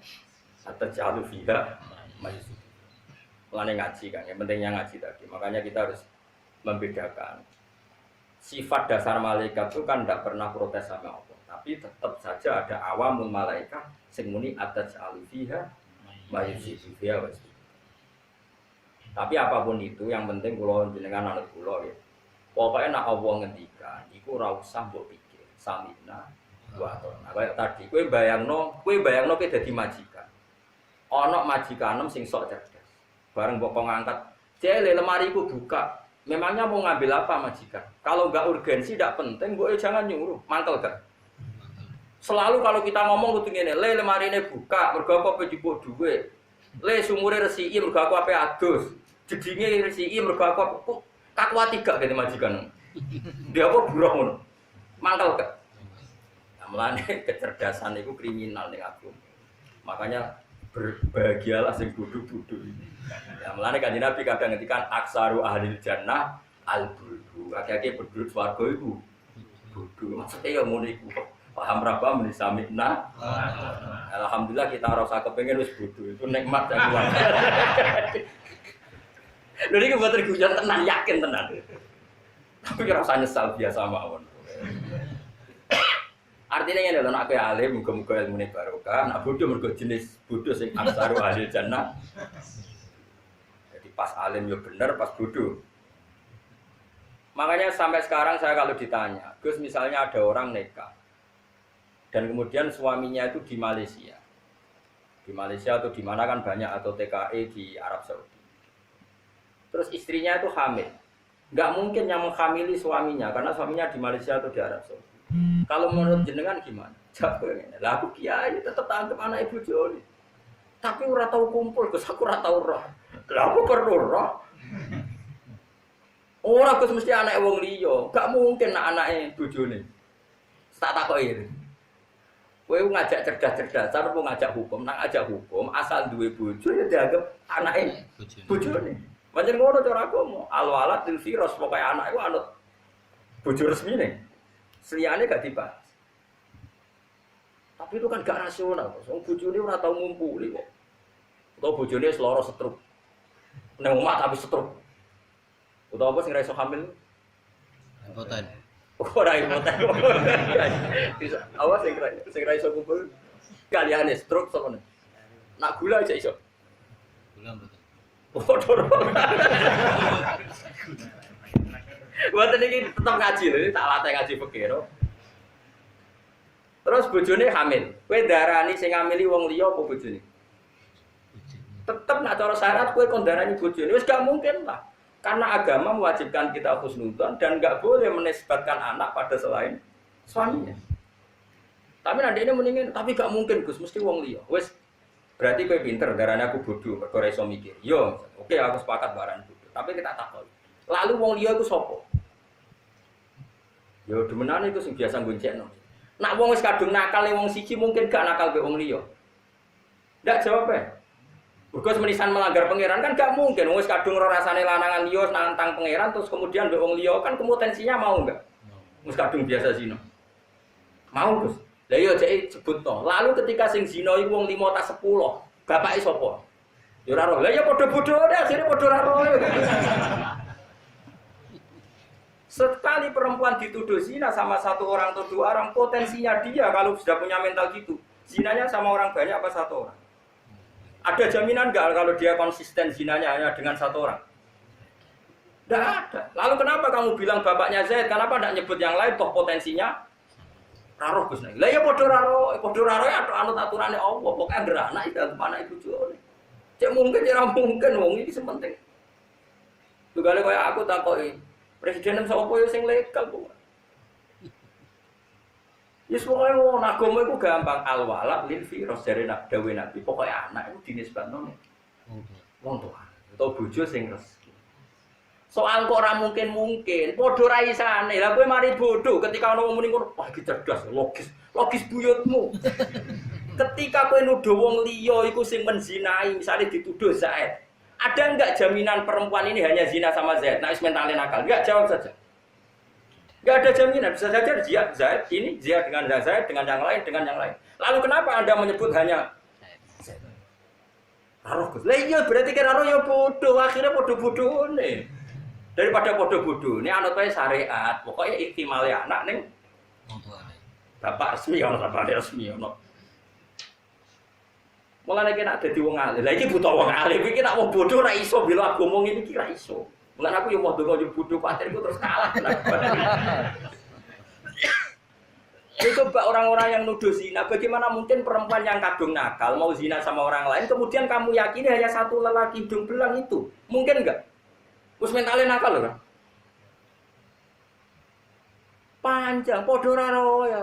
atau jalu fiha majlis. Mulane ngaji kan, yang pentingnya ngaji tadi. Makanya kita harus membedakan. Sifat dasar malaikat itu kan tidak pernah protes sama Allah. Tapi tetap saja ada awamul malaikat sing muni ataj'alu fiha majlis fiha wis. Tapi apapun itu yang penting kula jenengan anut kula ya. Pokoke nek Allah ngendikan iku ora usah mbok pikir. Samina wa atona. Kayak tadi kowe bayangno kowe dadi majikan. Ana majikanem sing sok cerdas. Bareng mbok ngangkat, "Jele lemariku buka." Memangnya mau ngambil apa majikan? Kalau enggak urgensi, enggak penting, mbok jangan nyuruh. Mangkel gak? Selalu kalau kita ngomong kudu ngene, "Le lemarine buka, mergo apa dijupuk dhuwit." "Le sumure resiki, mergo aku ape adus." "Jedinge resiki, mergo aku takwa tiga gitu majikan. Dia apa buruh ngono. Mangkel gak? Nah, mulane kecerdasan itu kriminal ning aku. Makanya berbahagialah sing bodho-bodho. Ya mulane Kanjeng Nabi kadang ngendikan aksaru ahlil jannah al-buldu. Akeh-akeh penduduk swarga iku bodho. Maksudnya ya ngono iku. Paham ra paham meni samina. Alhamdulillah kita ora usah kepengin wis bodho. Itu nikmat yang luar biasa. Lha iki mboten guyon tenan, yakin tenan. Tapi ora usah nyesal biasa mawon. Artinya ngene lho, nek ape alim muga-muga ilmune barokah, nek bodho mergo jenis bodho sing aksaru ahli jannah. Jadi pas alim yo bener, pas bodho. Makanya sampai sekarang saya kalau ditanya, Gus misalnya ada orang nikah dan kemudian suaminya itu di Malaysia. Di Malaysia atau di mana kan banyak atau TKI di Arab Saudi. Terus istrinya itu hamil. Nggak mungkin yang menghamili suaminya karena suaminya di Malaysia atau di Arab Saudi. Kalau menurut jenengan gimana? Jawabnya, lah aku kiai tetap tangkap anak ibu Joni. Tapi ora tahu kumpul, Gus aku ora tahu roh. Lah aku perlu roh. Ora Gus mesti anak wong liya, gak mungkin anake bojone. Tak takoki. Kowe ngajak cerdas-cerdasan, mau ngajak hukum, nang ngajak hukum asal duwe bojo ya dianggap anake bojone. Pancen ngono cara agama. Al-walad lil firas, pokoke anak iku anut bojo resmine. Seliyane gak dibahas. Tapi itu kan gak rasional. Wong bojone ora tau ngumpuli kok. Utawa bojone seloro setruk. Nang omah tapi setruk. Utawa apa sing ra iso hamil? Impoten. Ora impoten. Awas sing ra iso kumpul. Kaliane stroke sapa nek? Nak gula aja iso. Gula mboten. Waduh. Buat ini tetap ngaji lho, tak latih ngaji fikih. Terus bojone hamil. Kowe darani sing ngamili wong liya apa bojone? Tetep nak cara syarat kowe kon darani bojone. Wis gak mungkin lah. Karena agama mewajibkan kita husnudzon dan gak boleh menisbatkan anak pada selain suaminya. Tapi nanti ini mendingin, tapi gak mungkin Gus, mesti wong liya. Wis berarti kowe pinter, darane aku bodoh, mergo ora iso mikir. Yo, oke aku sepakat baran bodoh. Tapi kita takon. Lalu wong liya iku sapa? Yo demenane iku sing biasa goncekno. Nak wong wis kadung nakal wong siji mungkin gak nakal be wong liya. Ndak jawab e. Mergo semenisan melanggar pangeran kan gak mungkin wong wis kadung ora rasane lanangan liya nantang pangeran terus kemudian be wong liya kan potensinya mau enggak? Wis kadung biasa zina. Mau Gus. Lah iya jek sebutno. Lalu ketika sing zina iku wong 5 ta 10, bapake sapa? Ya ora roh. Lah ya padha bodhone akhire padha ora roh. Sekali perempuan dituduh zina sama satu orang atau dua orang, potensinya dia kalau sudah punya mental gitu, zinanya sama orang banyak apa satu orang? Ada jaminan nggak kalau dia konsisten zinanya hanya dengan satu orang? Tidak ada. Lalu kenapa kamu bilang bapaknya Zaid? Kenapa tidak nyebut yang lain? Toh potensinya raroh Gus. Lah ya padha raroh ya anut aturane Allah. Pokoke anggere anak itu anak ibu bojone. Cek mungkin ya mungkin wong iki sementing. Tugale kaya aku takoki, presiden sapa yo sing legal kok. Yes pokoke ngono agama iku gampang al-walad lil firas jare dawuh Nabi. Pokoke anak iku dinisbatno wong tua atau bojo sing resmi. Soal kok ora mungkin, padha ra isane. Lah kowe mari bodoh ketika ana wong muni ngono, wah iki cerdas, logis buyutmu. Ketika kowe nuduh wong liya iku sing menzinai, misalnya dituduh Zaid. Ada enggak jaminan perempuan ini hanya zina sama Zaid? Nah, wis mentale nakal. Enggak, jawab saja. Enggak ada jaminan, bisa saja Zaid ini Zaid dengan Zaid dengan yang lain. Lalu kenapa Anda menyebut hanya Zaid? Roh Gus. Lah iya berarti kira roh ya bodoh, akhirnya bodoh-bodohne. Daripada bodoh-bodoh, ini anut wae syariat. Pokoknya ihtimale anak ning Wong tuane. bapak resmi ono bapak resmi ono. Mulane nek dadi wong alim. Lah iki butuh wong alim iki nek wong bodoh ora iso bela agama ngene iki ora iso. Mulane aku yo mau donga yo bodoh patirku terus kalah. Coba orang-orang yang nuduh zina, bagaimana mungkin perempuan yang kadung nakal mau zina sama orang lain, kemudian kamu yakini hanya satu lelaki hidung belang itu? Mungkin enggak? Wis mentale nakal lho kan? Panjang, padha ora ya.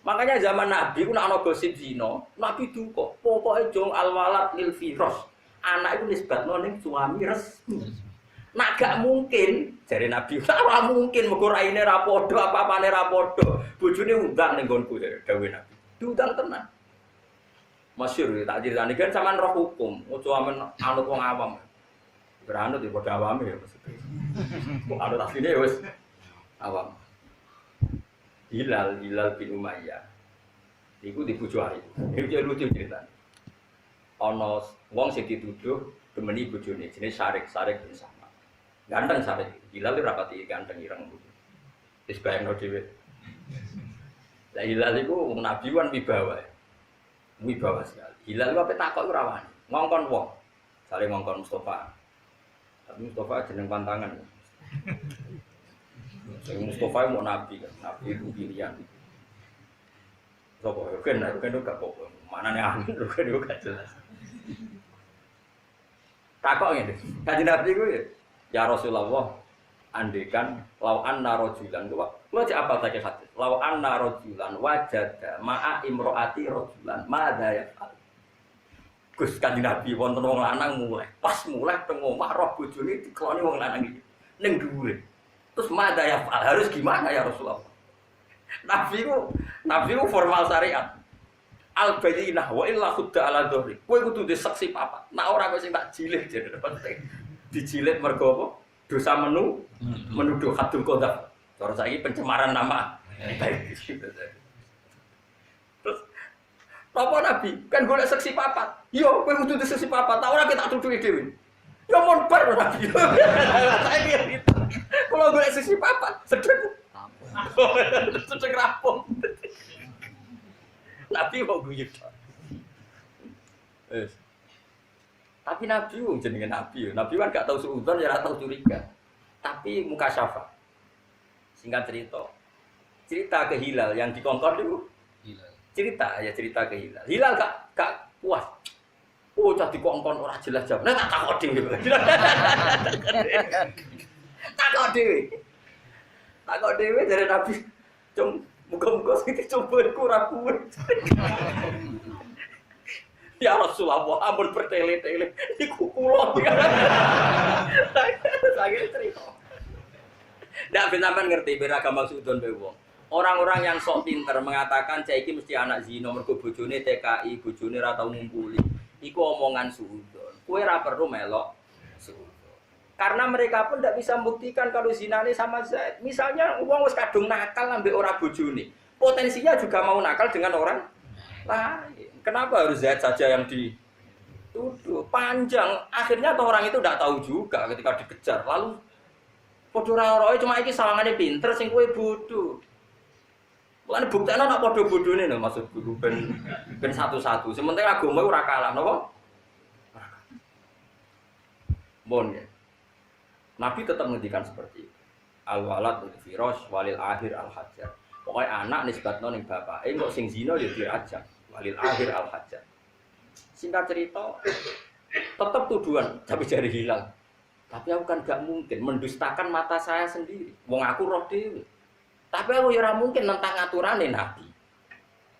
Makanya zaman Nabi ku nek ana gosip zina, Nabi duka, pokoke jong al-walad lil firas. Anak itu nisbatno ning suami resmi. Nak gak mungkin, jare Nabi, ora mungkin mergo raine ra padha, apa-apane ra padha. Bojone undang ning nggonku dawuh Nabi. Diundang tenan. Masyhur tak critani kan sampean roh hukum, ojo amen anut wong awam. Beranut di padha awame ya maksudnya. Kok anut asline ya wis awam. Hilal bin Umayyah. Iku dibujo hari. Iki lucu ceritane. Ana wong sing dituduh demeni bojone jenenge Sarik bin Sama. Ganteng Sarik. Hilal ora pati ganteng ireng. Wis bayangno dhewe. Lah Hilal iku wong nabi wan wibawa. Wibawa sekali. Hilal iku ape takok ora wani. Ngongkon wong. Sale ngongkon Mustofa. Tapi Mustofa jeneng pantangan. Sing Mustofa mau nabi kan, nabi itu pilihan. Sopo kan gak apa-apa. Manane angin kan yo gak jelas. Takok ngene. Kanjeng Nabi ku ya Rasulullah, andekan lau anna rajulan kula cek apa tak hadis. Lau anna rajulan wajada ma'a imro'ati rajulan madza yaf'al. Gus Kanjeng Nabi wonten wong lanang mulai teng omah roh bojone dikeloni wong lanang iki ning dhuwure. Terus madza yaf'al harus gimana ya Rasulullah? Nabi ku formal syariat. Al bayyinah wa illa khudda ala dhahri. Kowe kudu disaksi papat. Nek ora kowe sing tak jilid jare penting. Dijilid mergo apa? Dosa menuduh hadul qadzaf. Cara saiki pencemaran nama baik. Terus apa Nabi? Kan golek saksi papat. Yo kowe kudu disaksi papat. Tak ora kita tuduhi dhewe. Yo mon bar Nabi. Saiki gitu. Kalau golek saksi papat, sedeng. Sedeng rampung. Nabi mau guyu. Tapi Nabi jenenge Nabi. Nabi kan gak tahu suudzon ya ora tahu curiga. Tapi muka syafa. Singkat cerita ke Hilal yang dikongkon itu. Hilal. Cerita ke Hilal. Hilal gak puas. Oh, cah dikongkon ora jelas jawab. Nah tak takok dhewe. Takok dhewe dari Nabi. Cung muga-muga sing dicobaku ora kuwe. Ya Rasulullah, ampun bertele-tele iku kula. Saya cerita. Ndak sampean ngerti beragama maksudon be wong. Orang-orang yang sok pinter mengatakan cah iki mesti anak zina mergo bojone TKI, bojone ora tau ngumpuli. Iku omongan suudon. Kowe ora perlu melok suudon. Karena mereka pun tidak bisa membuktikan kalau zinane sama Zaid. Misalnya uang wis kadung nakal ambek ora bojone. Potensinya juga mau nakal dengan orang lain. Kenapa harus Zaid saja yang Tuduh panjang. Akhirnya tuh orang itu tidak tahu juga ketika dikejar. Lalu podo roe cuma iki sawangane pinter sing kowe bodoh. Mulane buktene nak podo bodone lho maksud guru ben satu-satu. Sementara agama ora kalah napa? Bon ya. Nabi tetap menghentikan seperti itu. Al-walad bil firas walil akhir al-hajar. Pokoknya anak nisbatno ning bapake kok sing zina ya dirajam. Walil akhir al-hajar. Singkat cerita tetap tuduhan tapi jari hilang. Tapi aku kan gak mungkin mendustakan mata saya sendiri. Wong aku roh dhewe. Tapi aku ya ora mungkin nentang aturane Nabi.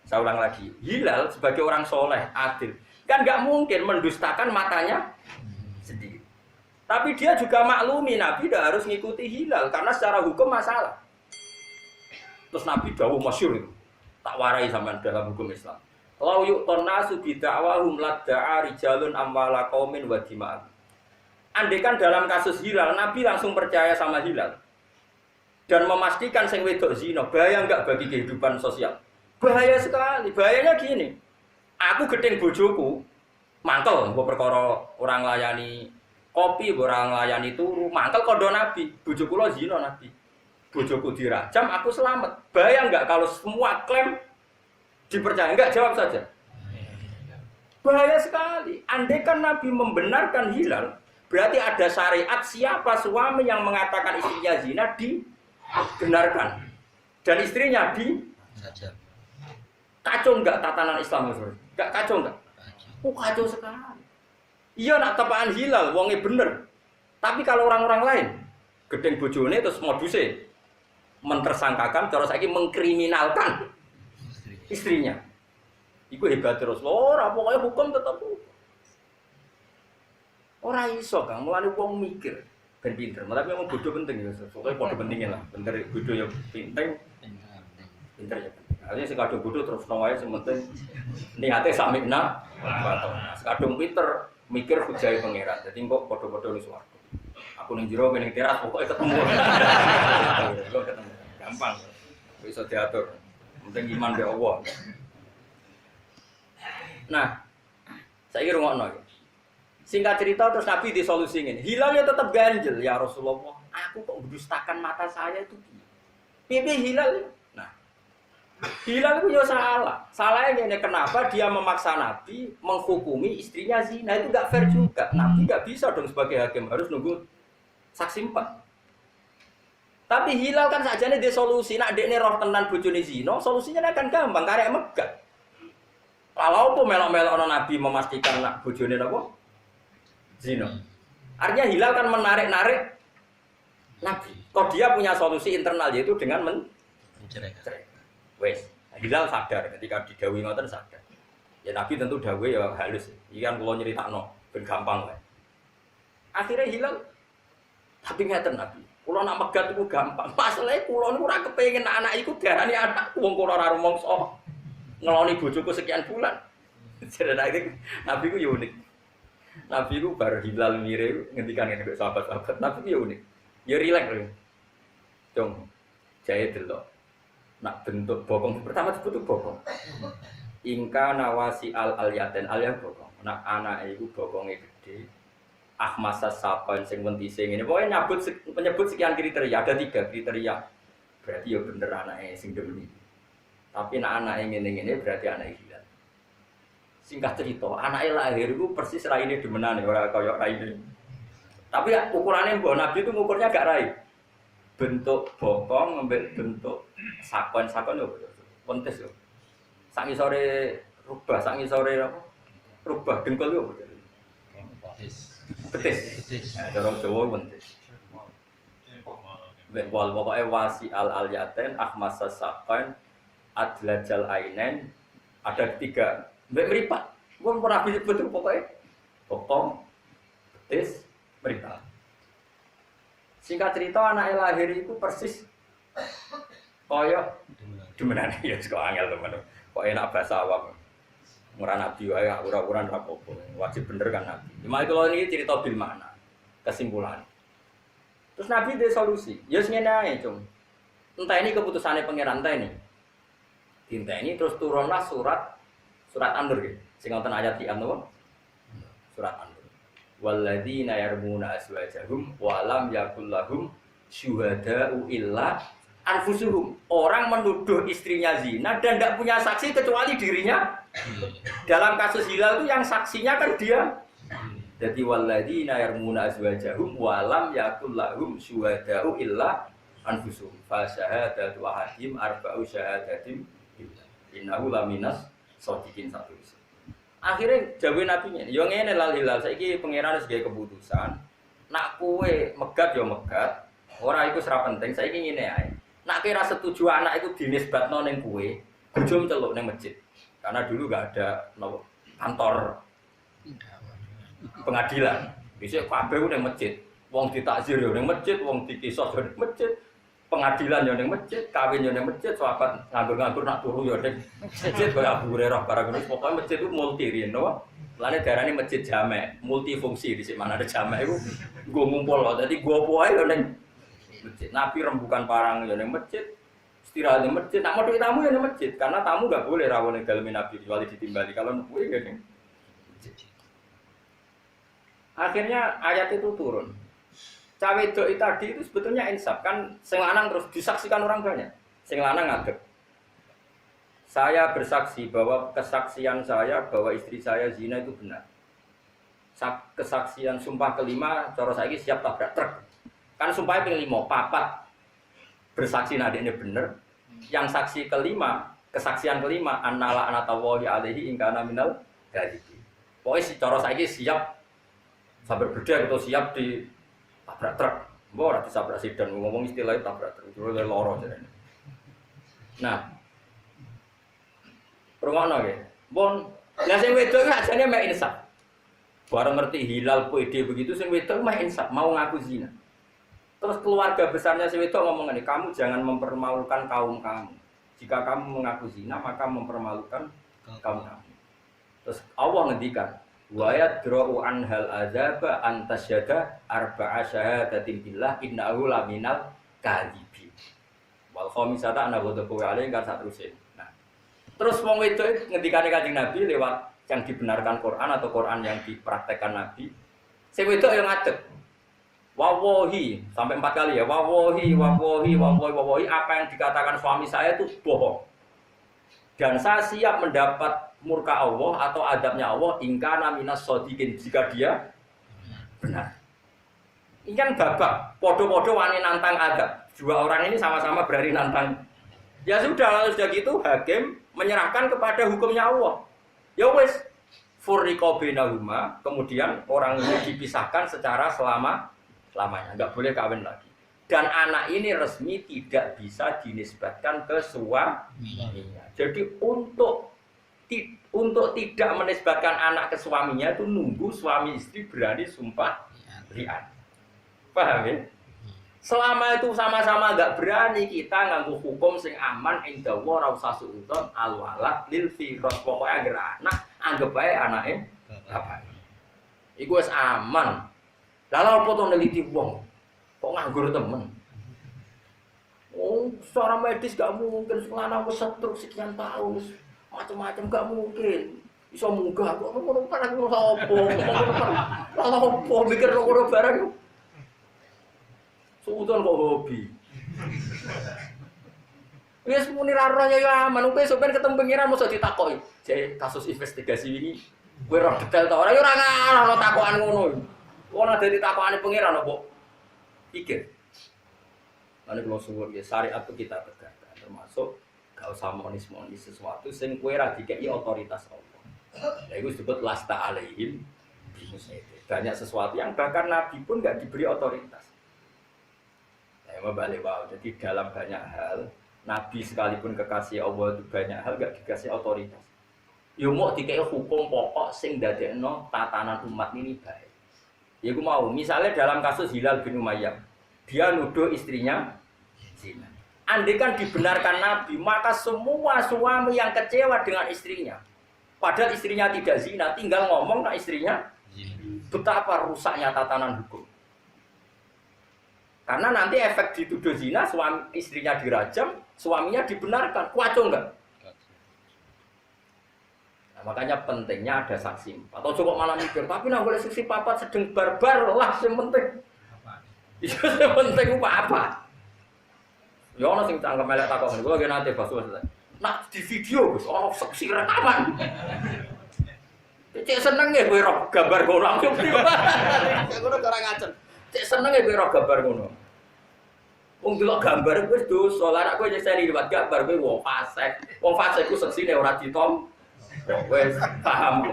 Saya ulang lagi, Hilal sebagai orang soleh, adil, kan gak mungkin mendustakan matanya sendiri. Tapi dia juga maklumi Nabi tidak harus ngikuti Hilal karena secara hukum masalah. Terus Nabi dawuh masyhur itu, tak warai sampean dalam hukum Islam. Lau yu'ton nasu bida'wahum ladda'a rijalun amwala qaumin wa dima'am. Andaikan dalam kasus Hilal, Nabi langsung percaya sama Hilal dan memastikan sing wedok zina, bahaya enggak bagi kehidupan sosial? Bahaya sekali. Bahayanya gini, aku gedeng bojoku, mantel, gue perkara orang layani kopi, orang layani turu, mantel kodo Nabi, bojoku lo zina Nabi, bojoku dirajam, aku selamat. Bahaya enggak kalau semua klaim dipercaya? Enggak, jawab saja. Bahaya sekali. Andaikan Nabi membenarkan Hilal, berarti ada syariat siapa suami yang mengatakan istrinya zina dibenarkan dan istrinya Saja. kacau enggak tatanan Islam Mas? Enggak kacau enggak? Oh kacau sekali. Iya nak tepaan Hilal, wongnya bener. Tapi kalau orang-orang lain, gedeng bojone terus modusnya mentersangkakan, cara saiki mengkriminalkan istrinya. Iku hebat terus. Ora pokoknya hukum tetap hukum. Ora iso Kang, mulane wong mikir ben pinter. Tapi yang bodoh penting ya, soalnya bodoh pentingnya lah. Pinter bodoh ya penting, pinter ya penting. Artinya sekadung bodoh terus nawae sementing niate samikna baton. Sekadung pinter mikir hujai pangeran. Jadi kok bodoh-bodoh wis swarga. Aku ning jero ning teras pokoknya ketemu. Ketemu. Gampang. Bisa diatur. Penting iman be Allah. Nah, saiki rungokno. Singkat cerita terus Nabi disolusi ini. Hilalnya tetap ganjel ya Rasulullah. Aku kok mendustakan mata saya itu. Pipi Hilal. Nah, Hilal itu ya salah. Salahnya ini kenapa dia memaksa Nabi menghukumi istrinya zina, itu nggak fair juga. Nabi nggak bisa dong sebagai hakim, harus nunggu saksi 4. Tapi Hilal kan saja nih dia solusi. Nak dekne roh tenan bojone zina, solusinya akan gampang karek megah. Kalau pun melok-melok Nabi memastikan nak bojone napa? Zina. Artinya Hilal kan menarik-narik Nabi. Kok dia punya solusi internal yaitu dengan menceraikan. Wes, Hilal sadar ketika didhawuhi ngoten sadar. Ya Nabi tentu dawuh ya halus. Iki kan kula nyeritakno ben gampang wae. Akhirnya Hilal tapi ngeten Nabi. Kula nak megat iku gampang. Pasale kula niku ora kepengin anak iku diarani anak wong kula ora rumangsa. Ngeloni bojoku sekian bulan. Jadi Nabi ku ya unik. Nabi ku bar Hilal mire ngendikan ngene sahabat-sahabat. Nabi ku ya unik. Ya rileks lho. Cung. Jae delok. Nak bentuk bokong pertama disebut bokong. Ingka nawasi al-alyaten al-ya bokong. Nak anake iku bokonge gede. Ahmasa sapan sing wentise ngene. Pokoke penyebut sekian kriteria, ada 3 kriteria. Berarti ya bener anake sing demeni. Tapi nak anake ngene-ngene berarti anake Hilal. Singkat cerita, anaknya lahir itu persis raine demenane ora kaya raine. Tapi ukurannya mbok Nabi itu ngukurnya gak rai. Bentuk bokong ngambil bentuk sakon-sakon yo pentes yo. Sak ngisore rubah, sak ngisore apa? Rubah dengkul yo. Betis. Cara Jawa pentes. Wal pokoke wasi al-alyaten ahmasa sakon adlajal ainen ada 3 meripat. Wong ora bisa betul pokoknya. Bokong, betis, meripat. Singkat cerita anaknya lahir itu persis kaya demenane ya kok angel teman. Kok enak bahasa awam. Ora nabi wae ora-ora rapopo. Wajib bener kan nabi. Cuma kalau ini cerita bil makna. Kesimpulan. Terus nabi ada solusi. Ya ngene ae, Cung. Entah ini keputusannya pangeran ta ini. Dinteni terus turunlah surat An-Nur gitu. Sing wonten ayat di napa? Surat An-Nur. Walladzina yarmuna azwajahum wa lam yakul lahum syuhada'u illa anfusuhum. Orang menuduh istrinya zina dan tidak punya saksi kecuali dirinya. Dalam kasus Hilal itu yang saksinya kan dia. Jadi walladzina yarmuna azwajahum wa lam yakul lahum syuhada'u illa anfusuhum. Fa syahadatu ahadihim arba'u syahadatin innahu laminas shodiqin satu. Akhirnya jawab nabinya, yo ngene lal Hilal saiki pangeran wis gawe keputusan. Nak kowe megat yo megat, ora iku ora penting. Saiki ngene ae. Nak kira setuju anak itu dinisbatno ning kowe, bojo celuk ning masjid. Karena dulu enggak ada kantor pengadilan. Bisa kabeh ning masjid. Wong ditakzir yo ning masjid, wong dikisos yo ning masjid. Pengadilan yo ning masjid, kawin yo ning masjid, sahabat nganggur-nganggur nak turu yo ning masjid kaya Abu Hurairah barang ngono. Pokoke masjid itu multi rino. Lane darane masjid jamek, multifungsi di sik mana ada jamek iku nggo ngumpul kok. Dadi gua apa ae yo ning masjid. Nabi rembukan parang yo ning masjid. Istirahat ning masjid. Nak modhi tamu yo ning masjid karena tamu enggak boleh rawuh ning daleme Nabi kecuali ditimbali. Kalau kuwi yo ning masjid. Akhirnya ayat itu turun. Cawe doi tadi itu sebetulnya insaf kan, sing lanang terus disaksikan orang banyak. Sing lanang ngadeg. Saya bersaksi bahwa kesaksian saya bahwa istri saya zina itu benar. Kesaksian sumpah kelima, cara saiki siap tabrak truk. Kan sumpahnya ping 5, papat bersaksi nadine bener. Yang saksi kelima, kesaksian kelima annala anatawahi alaihi ingkana minal gadhibi. Pokoknya si cara saiki siap sabar beda atau siap di tabrak truk, mbok ora disabrak sedan, ngomong istilahnya tabrak truk, jero loro jarene. Nah, rungokno nggih. Pun, lah sing wedok iki ajane mek insaf. Bareng ngerti Hilal PD begitu sing wedok mek insaf, mau ngaku zina. Terus keluarga besarnya si wedok ngomong ngene, kamu jangan mempermalukan kaum kamu. Jika kamu mengaku zina, maka mempermalukan kaum kamu. Terus Allah ngendikan wa yadra'u anhal adzaba antasyada arba'a syahadatin billah innahu laminal kadhibin wal khamisata ana wa taqwa alaihi kan saterusé. Nah, terus wong wedok ngendikane Kanjeng Nabi lewat yang dibenarkan Quran atau Quran yang dipraktekkan Nabi. Sing wedok yang ngadeg. Wawahi sampai 4 kali ya. Wawahi apa yang dikatakan suami saya itu bohong. Dan saya siap mendapat murka Allah atau adabnya Allah ingkana minas shodiqin jika dia benar. Ini kan babak podo-podo wani nantang adab. Dua orang ini sama-sama berani nantang. Ya sudah gitu hakim menyerahkan kepada hukumnya Allah. Ya wis furriqa bainahuma, kemudian orang ini dipisahkan secara lamanya, enggak boleh kawin lagi. Dan anak ini resmi tidak bisa dinisbatkan ke suaminya. Jadi untuk tidak menisbatkan anak ke suaminya itu nunggu suami istri berani sumpah li'an. Paham ya? Selama itu sama-sama enggak berani, kita nganggo hukum sing aman inda wa ra usah suudon alwala lil firas. Pokoke anggere anak anggap bae anake bapak. Iku wis aman. Lah lha opo to neliti wong? Kok nganggur temen? Oh, secara medis gak mungkin selana wis stroke sekian tahun, macam-macam gak mungkin. Iso munggah kok ngono barang ngono opo? Lah opo mikir ngono barang. Suudon kok hobi. Wis muni ra roh ya aman, kowe sampeyan ketemu pengiran mosok ditakoki. Jek kasus investigasi ini kowe ora detail ta ora ya ora ngarah takokan ngono. Wong ada ditakokane pengiran opo? Pikir. Ane kalau suwun ya syariat itu kita tegakkan, termasuk gak usah monis-monis sesuatu sing kowe ra dikeki otoritas Allah. Ya itu disebut lasta alaihim bimusayid. Banyak sesuatu yang bahkan Nabi pun gak diberi otoritas. Ya membalik wow. Jadi dalam banyak hal Nabi sekalipun kekasih Allah itu banyak hal gak dikasih otoritas. Yo mau dikeki hukum pokok sing dadekno tatanan umat ini baik. Ya aku mau, misalnya dalam kasus Hilal bin Umayyah, dia nuduh istrinya zina. Andai kan dibenarkan Nabi, maka semua suami yang kecewa dengan istrinya, padahal istrinya tidak zina, tinggal ngomong ke istrinya, betapa rusaknya tatanan hukum. Karena nanti efek dituduh zina, suami istrinya dirajam, suaminya dibenarkan, kuaco enggak? Nah, makanya pentingnya ada saksi 4. Atau coba malah mikir, tapi nak boleh saksi 4 sedang barbar lah yang penting. Itu yang penting apa? Ya ono sing anggap melek takon, kula ge nate bas Mas. Nak di video Gus, ono saksi rekaman. Cek seneng ya kowe roh gambar ngono. Ngono ora ngacen. Cek seneng ya kowe roh gambar ngono. Wong delok gambar wis dosa, lah nek kowe nyeseni liwat gambar kowe wong fasik. Wong fasik ku seksine ora ditom. Wis paham.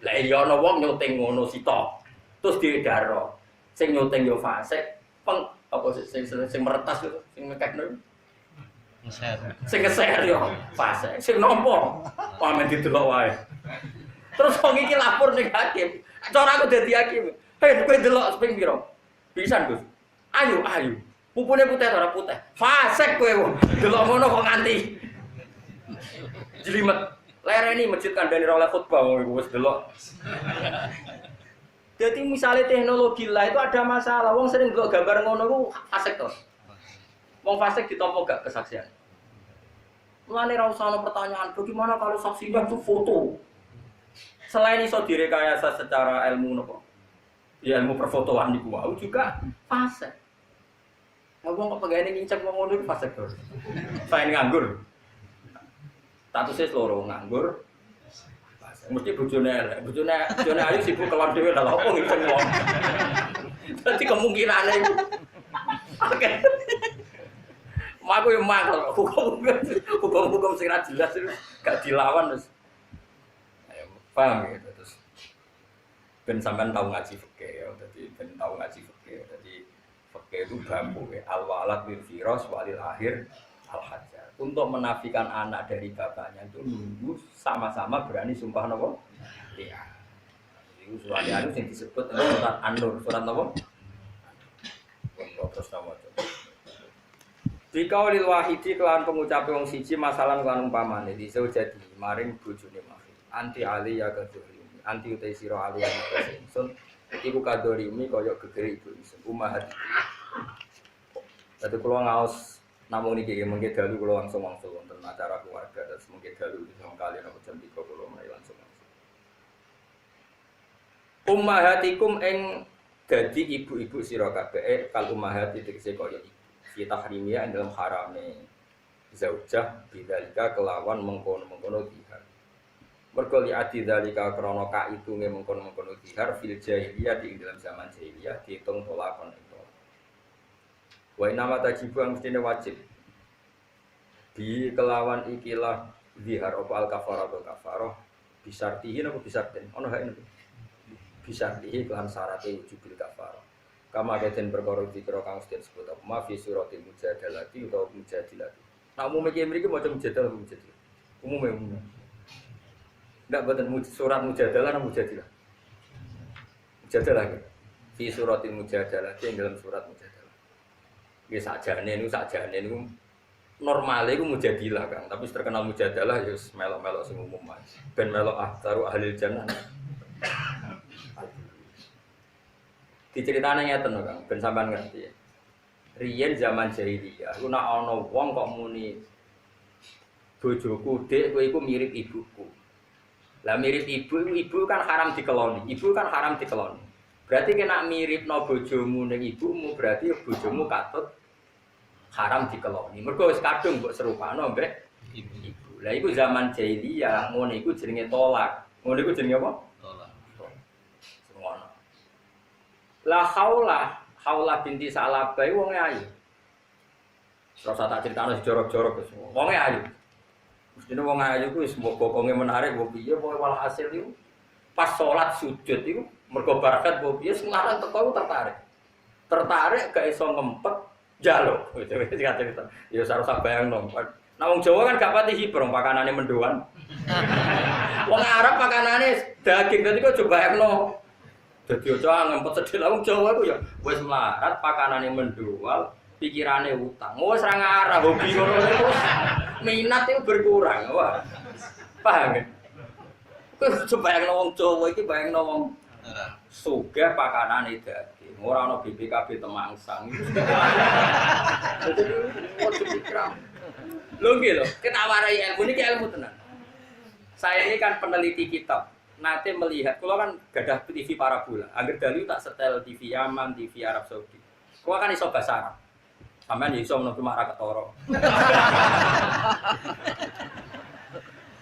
Lah iya ana wong nyuting ngono sito. Terus diedaro. Sing nyuting yo fasik, peng apa sing meretas itu, sing ngekekno. Sing keser yo fasik. Sing nampa pamen didelok wae. Terus wong iki lapor ning hakim. Cara aku dadi hakim. Hei, kowe delok ping pira? Pisan, Gus. Ayo. Pupune putih ora putih. Fasik kowe. Delok ngono kok nganti jelimet. Lereni masjid kandhane ora oleh khutbah wis delok. Jadi misalnya teknologi lah itu ada masalah. Wong sering delok gambar ngono ku fasik to. Wong fasik ditampa gak kesaksian. Mulane ra usah ana pertanyaan, bagaimana kalau saksinya itu foto? Selain iso direkayasa secara ilmu nopo? Ya ilmu perfotoan niku wae juga fasik. Wong kok pegane ngincek wong ngono fasik to. Saen nganggur. Statusnya loro nganggur. Mesti bojone elek. Bojone ayu sibuk kelon dhewe lha opo nginceng wong. Dadi kemungkinane iku. Oke. Aku yo mangkel hukum sing ra jelas itu gak dilawan terus. Paham gitu terus. Ben sampean tau ngaji fikih ya, dadi ben tau ngaji fikih. Dadi fikih itu bambu ya, al-walad bil firas walil akhir al-hajar. Untuk menafikan anak dari bapaknya itu nunggu sama-sama berani sumpah nopo? Iya. Itu surat anu yang disebut surat An-Nur, surat nopo? Terus nopo. Jika lil wahidi kelan pengucape wong siji masalah kelan umpamane iso jadi maring bojone mafi. Anti ali ya kadori. Anti utai sira ali ya sun. Iku kadorimi kaya gegere ibu isun. Umahat. Dadi kula ngaos namung niki mengke dalu kula langsung wonten acara keluarga terus mengke dalu sama kalian apa jam 3 kula mulai langsung. Ummahatikum ing dadi ibu-ibu sira kabeh kal ummahati tegese kaya ibu. Kita harimia dalam harame zaujah bidzalika kelawan mengkono-mengkono dihar. Mergo li adi dzalika krana ka itu mengkono-mengkono dihar fil jahiliyah di dalam zaman jahiliyah diitung tolakon itu. Wa inama tajibu yang mestine wajib di kelawan ikilah dihar apa al kafarah atau kafarah bisartihin apa bisartin ono hak ini bisartihi kelan syaratnya wujubil kafarah. Kama keten perkara dikira kang sedhen sebut apa ma fi suratil mujadalati utawa mujadilati. Nah umum iki mriki maca mujadalah mujadilah. Umum. Ndak boten surat mujadalah nang mujadilah. Mujadalah. Fi suratil mujadalati ing dalam surat mujadalah. Nggih sakjane niku normale iku mujadilah Kang, tapi terkenal mujadalah ya melok-melok sing umum ae. Ben melok ahtaru ahli jannah. Diceritane ngeten lho Kang, ben sampean ngerti. Riyen zaman jahiliyah, iku nek ana wong kok muni bojoku Dik, kowe iku mirip ibuku. Lah mirip ibu kan haram dikeloni. Ibu kan haram dikeloni. Berarti kena miripno bojomu ning ibumu, berarti bojomu katut haram dikeloni. Mergo wis kadung mbok serupano mbek ibu. Lah iku zaman jahiliyah, ngono iku jenenge tolak. Ngono iku jenenge apa? La haula binti Salabah wong ayu. Terus tak critakno jorok-jorok wis. Wong ayu. Mestine wong ayu ku wis bokonge menarik mbok piye pokoke wal hasil iku pas salat sujud iku mergo barakat mbok piye sing larang teko tertarik. Tertarik gak iso ngempet njaluk. Wis cerita. Ya sareng bayangno. Nah wong Jawa kan gak pati hiper pakanane mendoan. Wong Arab pakanane daging dadi kok coba bayangno. Dadi aja ngempet sedhil wong Jawa iku ya wis melarat pakanane mendual, pikirane utang. Wis ra ngarah hobi ngono iku. Minat itu berkurang, wah. Paham ya? Kowe coba bayangno wong Jawa iki bayangno wong sugih pakanane daging. Ora ana BPKB temangsang. Dadi ojo pikir. Lho nggih lho, kita warai ilmu niki ilmu tenan. Saya ini kan peneliti kitab. Nanti melihat, kalau kan gadah TV parabola. Angger dalu tak setel TV Yaman, TV Arab Saudi. Kalau kan iso bahasa Arab. Sampeyan iso menawa mak ra ketara.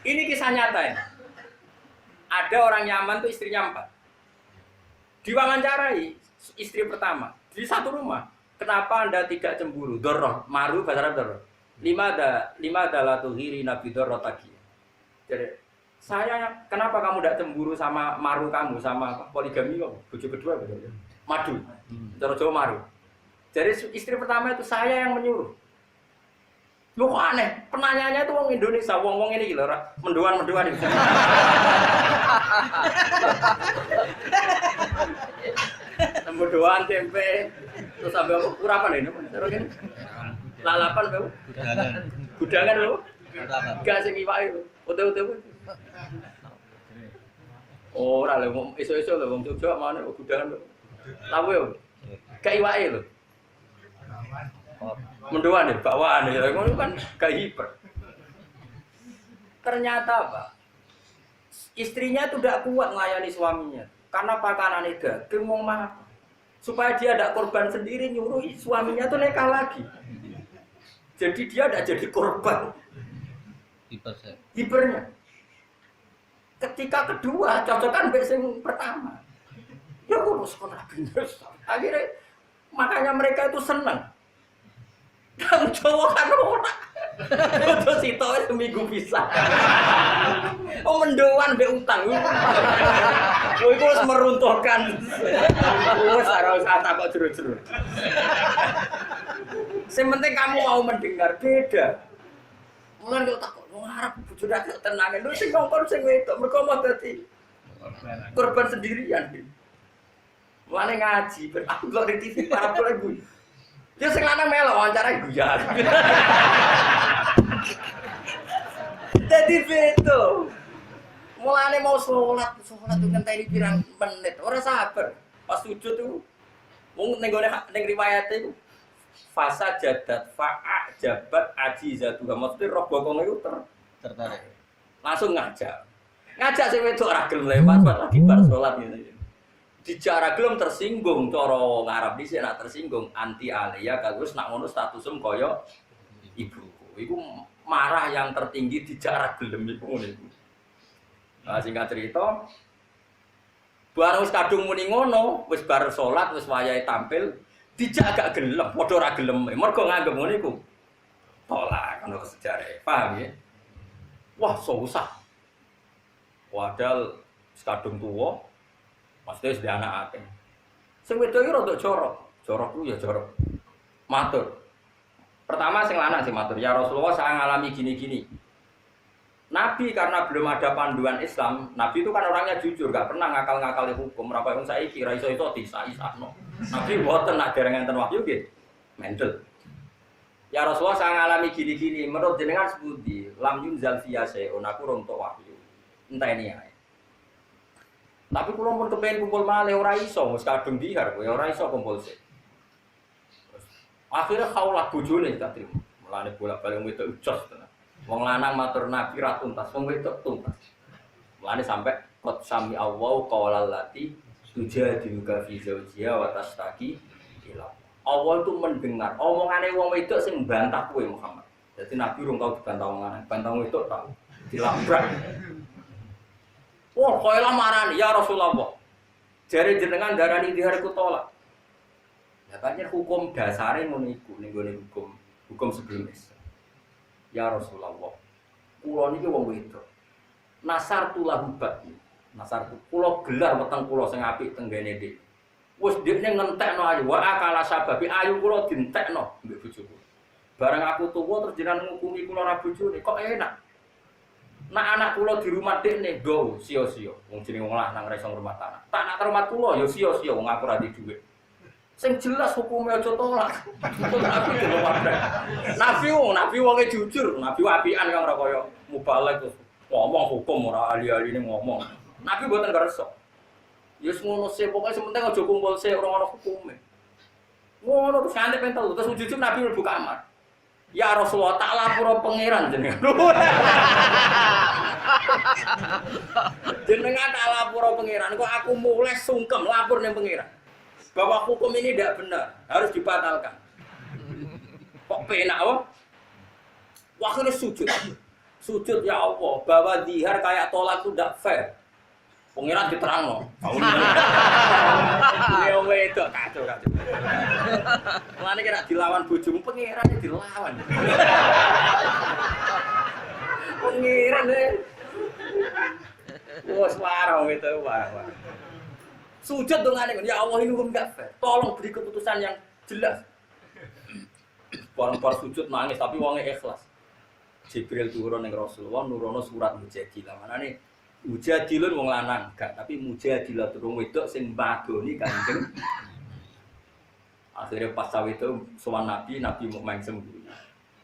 Ini kisah nyata ya. Ada orang Yaman tuh istrinya 4. Diwawancarai istri pertama di satu rumah. Kenapa Anda tidak cemburu? Dorroh, maru bahasa Arab dorroh. Lima ada latuhiri nabi dorroh tagi. Jadi saya kenapa kamu tidak cemburu sama maru kamu sama poligami kok? Bojo kedua betul. Madu. Cara Jawa maru. Jadi istri pertama itu saya yang menyuruh. Lu kok aneh, penanyanya itu wong Indonesia, wong ini gitu, menduan itu. Menduan tempe, terus sampai urapan ini, terus ini, lalapan bau, gudangan lo, gak sing iwak itu, ote. Ora lho, iso-iso lho, wong Jogja mana gudangan lo, tahu ya, gak iwak itu. Mendoan ya, bawaan ya, itu kan gak hiper. Ternyata apa? Istrinya itu tidak kuat melayani suaminya. Karena pakanan daging mau makan. Supaya dia tidak korban sendiri, nyuruh suaminya itu neka lagi. Jadi dia tidak jadi korban. Hipernya. Ketika kedua, cocokan yang pertama. Ya urus konabinus. Akhirnya, makanya mereka itu senang. Kang Jawa kan ora. Itu sitoe seminggu bisa. Oh mendoan mbek utang. Oh iku wis meruntuhkan. Wis ora usah takok jero-jero. Sing penting kamu mau mendengar beda. Mulane kok takok wong Arab bojone kok tenange. Lho sing ngongkon sing wedok mergo mau dadi korban sendirian. Mulane ngaji, aku kok di TV para pelaku. Dia sing lanang melok wawancara guyon. Jadi beto. Mulane mau sholat tuh ngenteni pirang menit, ora sabar. Pas sujud tuh wong ning gone ning riwayat iku fasa jadat fa'a jabat ajizatu. Maksudnya roh bokong itu tertarik. Langsung ngajak sing wedok ora gelem lewat lagi bar sholat gitu. Dicara gelem tersinggung cara ngarep dhisik nak tersinggung anti alia terus nak ngono statusem kaya ibuku. Iku marah yang tertinggi dicara gelem iku ngono iku. Nah singkat cerita bareng wis kadung muni ngono, wis bar salat, wis wayahe tampil, dijak gak gelem, padha ora gelem. Mergo nganggep ngono iku tolak ngono sejarah. Paham ya? Wah, susah. Padahal wis kadung tuwa maksudnya sudah anak akeh. Sing wedok iki rada jorok. Jorok ku ya jorok. Matur. Pertama sing lanang sing matur, ya Rasulullah saya ngalami gini-gini. Nabi karena belum ada panduan Islam, Nabi itu kan orangnya jujur, gak pernah ngakal-ngakali hukum. Ora kaya saiki ra iso disah-isahno. Nabi mboten nak dereng enten wahyu nggih. Mendel. Ya Rasulullah saya ngalami gini-gini, menurut jenengan sepundi? Lam yunzal fiyase, aku rong tok wahyu. Enteni ae. Tapi kalau pun kepengen kumpul malih ora iso, wis kadung dihar, kowe ora iso kumpul sik. Akhirnya kaulah bojone tak trimo. Mulane bolak-balik wedok ujos tenan. Wong lanang matur Nabi ra tuntas, wong wedok tuntas. Mulane sampai qad sami Allah qaulal lati tujadiluka fi zawjiha wa tastaqi ila. Allah itu mendengar omongane wong wedok sing mbantah kowe Muhammad. Jadi Nabi urung tau dibantah wong lanang, bantah wedok tau. Dilabrak. Wah, kowe lah marani ya Rasulullah. Jare jenengan darani diharku tolak. Ya tanya hukum dasare ngono iku ning gone hukum sebelum Islam. Ya Rasulullah. Kula niki wong wedok. Nasartu lahubat. Nasartu kula gelar weteng kula sing apik tenggene dik. Wis dekne ngentekno ayu, wa akala sababi ayu kula dientekno mbek bojoku. Bareng aku tuwa terus jenengan ngukumi kula ra bojone kok enak. Nak anak kula di rumah dekne go sia-sia. Wong jenenge wong lanang ra iso ngurmat anak. Tak nak rumah kula ya sia-sia wong aku ra di dhuwit. Sing jelas hukume aja tolak. Nabi wonge jujur, nabi apian kang ora kaya mubalek terus ngomong hukum ora ahli-ahline ngomong. Nabi mboten kersa. Ya wis ngono sih, pokoke sementing aja kumpul sih ora ono hukume. Ngono terus nganti pentel terus jujur nabi mlebu kamar. Ya Rasulullah tak lapor pangeran jenengan. Jenengan tak lapor pangeran, kok aku mulai sungkem lapor ning pangeran. Bahwa hukum ini tidak benar, harus dibatalkan. Kok penak apa? Waktu sujud. Sujud ya Allah, bahwa dihar kayak tolak itu tidak fair. Pangeran diterangno. Ya itu kacau. Mulane kira dilawan bojomu pangeran dilawan. Pangeran wes parah itu parah. Sujud dongane ya Allah ini hukum gak fair. Tolong beri keputusan yang jelas. Bareng-bareng sujud nangis tapi wonge ikhlas. Jibril turun ning Rasulullah nurono surat Mujadilah. Manane Mujadilun wong lanang gak, tapi Mujadilah turun wedok sing mbagoni Kanjeng. Akhirnya pas saw itu sowan Nabi mau main sembunyi.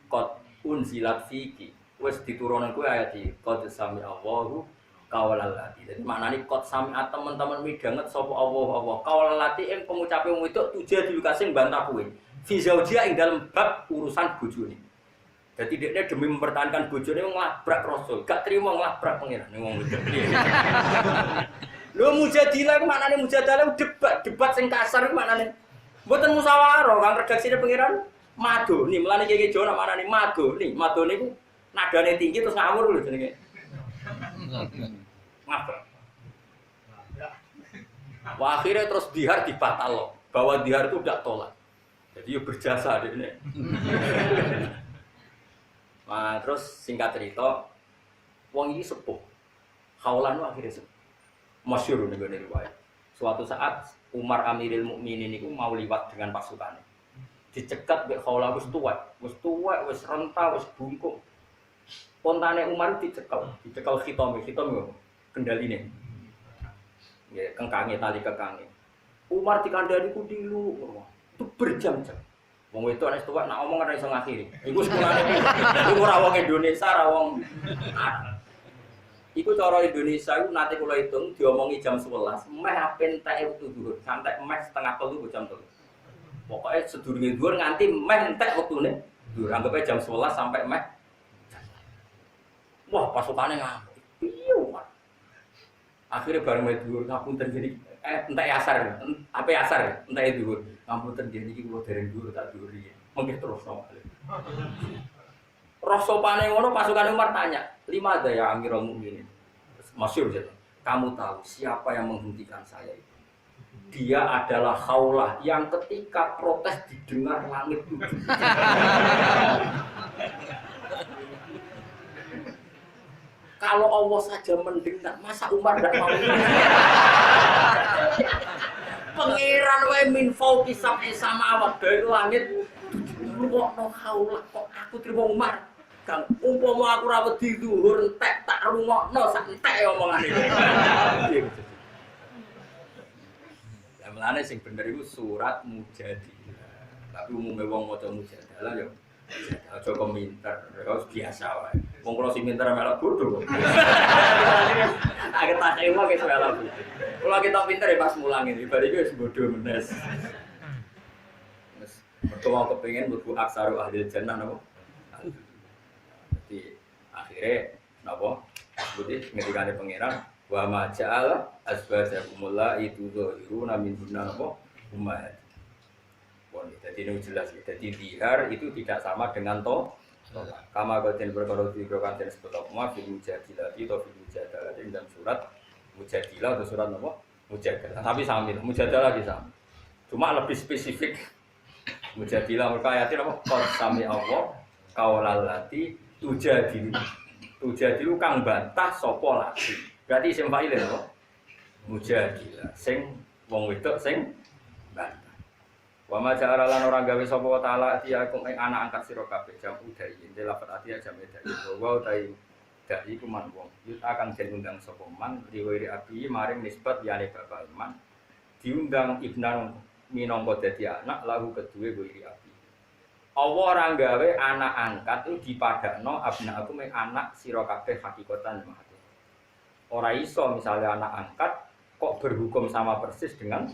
Qad unzilat fiki. Wis diturunkan kuwi ayat iki. Qad sami Allahu qaulal lati. Jadi maknane qad sami teman-teman midanget sapa Allah. Qaulal lati ing pengucape wong wedok Mujadilu kasing bantah kuwi. Fi zaujia ing dalem bab urusan bojone. Jadi dia demi mempertahankan bojone nglabrak Rasul, gak terima nglabrak pangeran wong wedok. Lho Mujadilah ku maknane Mujadalah debat sing kasar ku maknane. Mboten musyawarah, kang redaksine pangeran madoni, melane iki Jawa maknane madoni. Madoni ku nadane tinggi terus ngawur lho jenenge. Ngabrak. Wah, akhirnya terus dihar dibatal bahwa dihar itu tidak tolak. Jadi berjasa deh ini. Nah, terus singkat cerita, wong iki sepuh. Khaulan akhirnya sepuh. Masyhur ning gone riwayat. Suatu saat Umar Amirul Mukminin niku mau liwat dengan pasukannya. Dicegat mek Khaulan wis tuwek, wis renta, wis bungkuk. Pontane Umar dicekel khitam yo kendaline. Ya, kengkange tali kekange. Umar dikandani ku dilu. Itu berjam-jam. Wong wedok nek tuwek nak omong ora iso ngakhiri. Iku sekolahane. Iku ora wong Indonesia, ora wong iku cara Indonesia iku nate kula hitung diomongi jam 11, meh apen entek wektu dhuwur, sampai meh setengah 3 jam 3. Pokoke sedurunge dhuwur nganti meh entek wektune. Dhuwur anggape jam 11 sampai meh. Wah, pasukane ngamuk. Piye, Mas? Akhire bareng meh dhuwur ngapunten jadi entek asar. Apa asar? Entek dhuwur. Ngapunten dene iki kula dereng dhuwur tak dhuwuri. Mengke terus nang. Roh sopane ngono pasukan Umar tanya, "Lima ada ya Amirul Mukminin?" Masyhur jadi. Kamu tahu siapa yang menghentikan saya itu? Dia adalah Khaulah yang ketika protes didengar langit tujuh. Kalau Allah saja mendengar, masa Umar tidak mau? Pangeran wae min fauqi sab'i samawat dari langit rungokno Khaulah kok aku terima Umar. Kang umpama aku ra wedi dhuwur entek tak rungokno sak entek omongane. Lah melane sing bener iku surat Mujadilah. Tapi umume wong maca Mujadilah yo aja komentar, harus biasa wae. Wong kula sing pinter melok bodho. Agak tak ewa ke melok. Kula kita pinter ya pas mulang ini, bar iki wis bodho menes. Wis mertua kepengin mlebu aksaru ahli jannah napa? Jadi akhirnya napa? Sebuti ngendikane pangeran wa ma ja'ala asbajakumul la itu dzahiruna min dunna napa? Ummat. Jadi ini jelas, jadi dihar itu tidak sama dengan kama qatin berkoro dikrokan dan sebut apa fil mujadilah itu fil mujadalah dalam surat Mujadilah atau surat apa? Mujadalah. Tapi sama Mujadalah lagi sama. Cuma lebih spesifik. Mujadilah mereka ayatnya apa? Qad sami Allah qaulal lati tujadilu kang bantah sapa lati. Berarti isim fa'il apa? Mujadilah sing wong wedok sing bantah. Wa ma ja'ala lan ora gawe sapa wa ta'ala atiyakum ing anak angkat sira kabeh jam udai ente lafat atiya jam edai wa utai dai ku man wong yut akan diundang sapa man riwiri abi maring nisbat yane bapak man diundang ibnan minangka dadi anak lahu kedue wiri abi Allah ora gawe anak angkat itu dipadakno abna aku ing anak sira kabeh hakikatan mati ora iso misalnya anak angkat kok berhukum sama persis dengan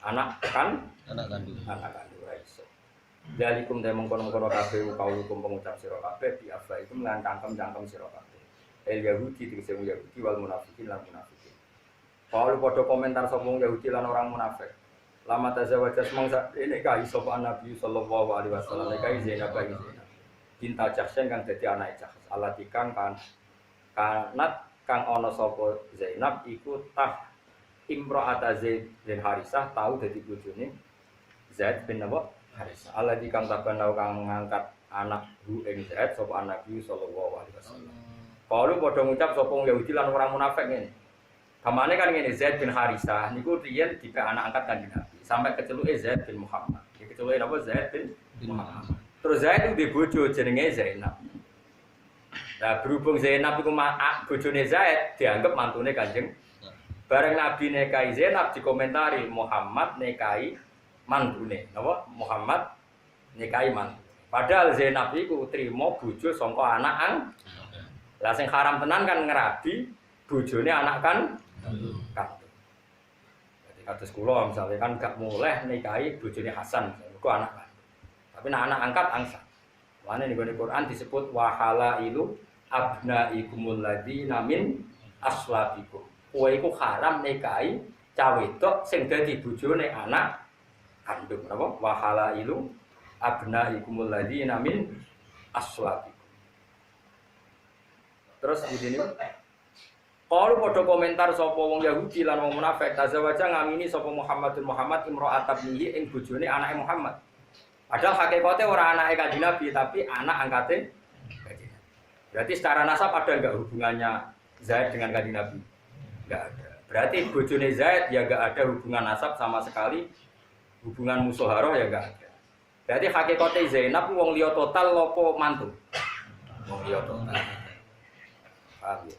anak kandung ora iso. Jalikum te mengkono-kono kabeh kaulukum pengucap sira kabeh bi afa itu melan cangkem-cangkem sira kabeh. El Yahudi tegese wong Yahudi wal munafikin lan munafikin. Kalau padha komentar sapa wong Yahudi lan orang munafik. Lama tazawaja semangsa ini kai sapa Nabi sallallahu alaihi wasallam kai Zainab kai Zainab. Binta Jahsyan kang dadi anake Jahs. Allah dikang kan kanat kang ana sapa Zainab iku tah Imro'ata Zaid bin Harisah tahu dadi bojone Zaid bin Harisah. Allah dikang tabanau kang ngangkat anak hu ing Zaid sapa Nabi sallallahu alaihi wasallam. Kalau padha ngucap sapa wong Yahudi lan orang munafik ngene. Kamane kan ngene Zaid bin Harisah niku riyen dipek anak angkat Kanjeng Nabi sampai keceluke Zaid bin Muhammad. Iki keceluke napa Zaid bin Muhammad. Terus Zaid itu bojo jenenge Zainab. Nah berhubung Zainab iku bojone Zaid dianggap mantune Kanjeng. Bareng Nabi nikahi Zainab dikomentari Muhammad nikahi mantune. Napa? Muhammad nikahi mantu. Padahal Zainab iku trimo bojo saka anak lah sing haram tenan kan ngerabi bojone anak kan kandung. Jadi kados kula misalnya kan gak muleh nikahi bojone Hasan, iku anak kandung. Tapi anak angkat angsa. Mane ning Quran disebut wahalailu abnaikumul ladzina min aslabikum. Kowe iku haram nikahi cah wedok sing dadi bojone anak kandung. Napa? Wahalailu abnaikumul ladzina min aslabikum. Terus begini, kalau pada komentar sapa wong Yahudi lan wong munafik, tazawaja ngamini sapa Muhammadun Muhammad imro'at ibnihi ing bojone anake Muhammad. Padahal hakikate ora anake Kanjeng Nabi, tapi anak angkate Kanjeng Nabi. Berarti secara nasab ada enggak hubungannya Zaid dengan Kanjeng Nabi? Enggak ada. Berarti bojone Zaid ya enggak ada hubungan nasab sama sekali, hubungan musuharah ya enggak ada. Berarti hakikate Zainab wong liya total lopo mantu? Wong liya total. Paham ya?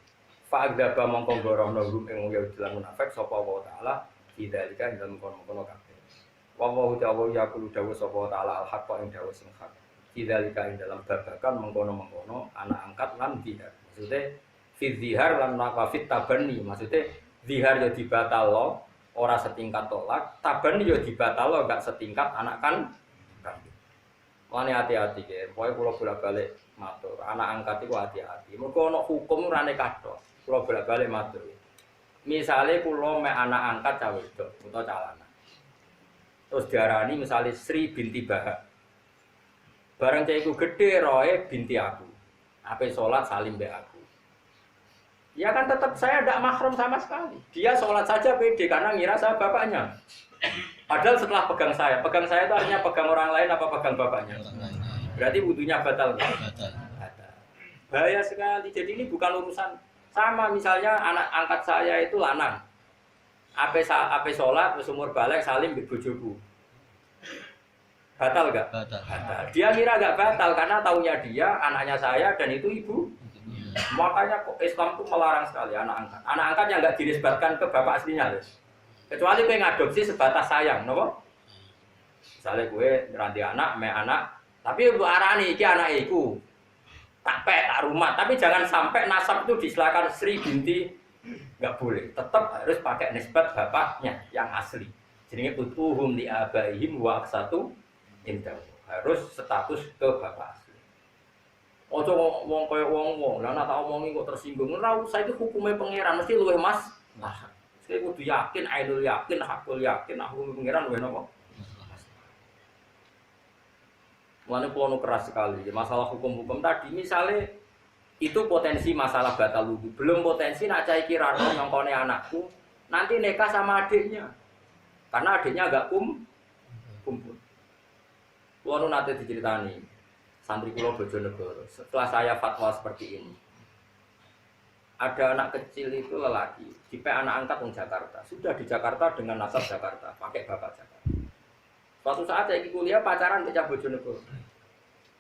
Fa'adzaba mongko gorohno hum ing wong Yahudi lan munafik sapa wa ta'ala bidzalika ing dalem kono-kono kabeh. Wa wa ta'ala yaqulu dawu sapa ta'ala al-haqq ing dawu sing hak. Bidzalika ing dalem babagan mengkono-mengkono anak angkat lan dihar. Maksudnya fi dzihar lan naqafit tabanni. Maksudnya dzihar ya dibatalo ora setingkat tolak, tabanni ya dibatalo enggak setingkat anak kan. Mane hati-hati ge, pokoke kula bolak-balik matur, anak angkat iku hati-hati. Mergo ana hukum rane kathok. Kula bolak-balik matur. Misale kula mek anak angkat cah wedok utawa cah lanang. Terus diarani misale Sri binti Bahak. Bareng cah iku gedhe roe binti aku. Ape salat salim mbek aku. Ya kan tetap saya tidak mahram sama sekali. Dia sholat saja pede karena ngira saya bapaknya. Padahal setelah pegang saya itu artinya pegang orang lain apa pegang bapaknya? Berarti wudunya batal. Batal. Bahaya sekali. Jadi ini bukan urusan sama misalnya anak angkat saya itu lanang. Ape sholat, umur balik salim di bojoku. Batal gak? Batal. Dia kira gak batal karena taunya dia anaknya saya dan itu ibu. Makanya Islam itu melarang sekali anak angkat. Anak angkat yang gak dinisbatkan ke bapak aslinya, guys. Kecuali gue ngadopsi sebatas sayang, no? Misalnya gue ngeranti anak, tapi bu arani iki anak iku tak rumah, tapi jangan sampai nasab itu disilakan Sri binti, nggak boleh. Tetap harus pakai nisbat bapaknya yang asli. Jadi utuhum li abaihim wa aksatu indahu. Harus status ke bapak asli. Ojo wong koyo wong, lah nek tak omongi kok tersinggung. Ora usah itu hukumnya pangeran mesti luwih mas. Nah, saya kudu yakin, ainul yakin, hakul yakin, aku pangeran luwih napa? Mulane kulo keras sekali. Masalah hukum-hukum tadi misalnya itu potensi masalah batal wudu. Belum potensi nak cai kirano nyongkone anakku nanti nikah sama adiknya. Karena adiknya agak kumpul. Kulo nate diceritani santri kulo Bojonegoro. Setelah saya fatwa seperti ini. Ada anak kecil itu lelaki, dipek anak angkat di Jakarta. Sudah di Jakarta dengan nasab Jakarta, pakai bapak Jakarta. Suatu saat saya kuliah pacaran ke Bojonegoro.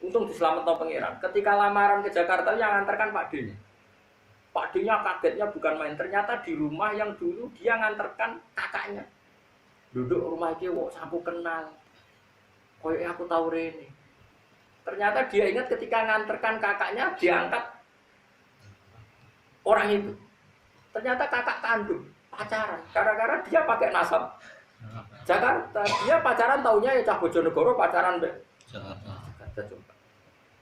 Untung diselamatkan pangeran. Ketika lamaran ke Jakarta yang ngantarkan Pak D-nya. Pak D-nya kagetnya bukan main. Ternyata di rumah yang dulu dia ngantarkan kakaknya. Duduk rumah itu, wah sampu kenal. Koyok aku tahu Rene. Ternyata dia ingat ketika ngantarkan kakaknya diangkat orang itu. Ternyata kakak kandung pacaran. Gara-gara dia pakai nasab Jakarta. Dia pacaran taunya ya cah Bojonegoro pacaran be Jakarta.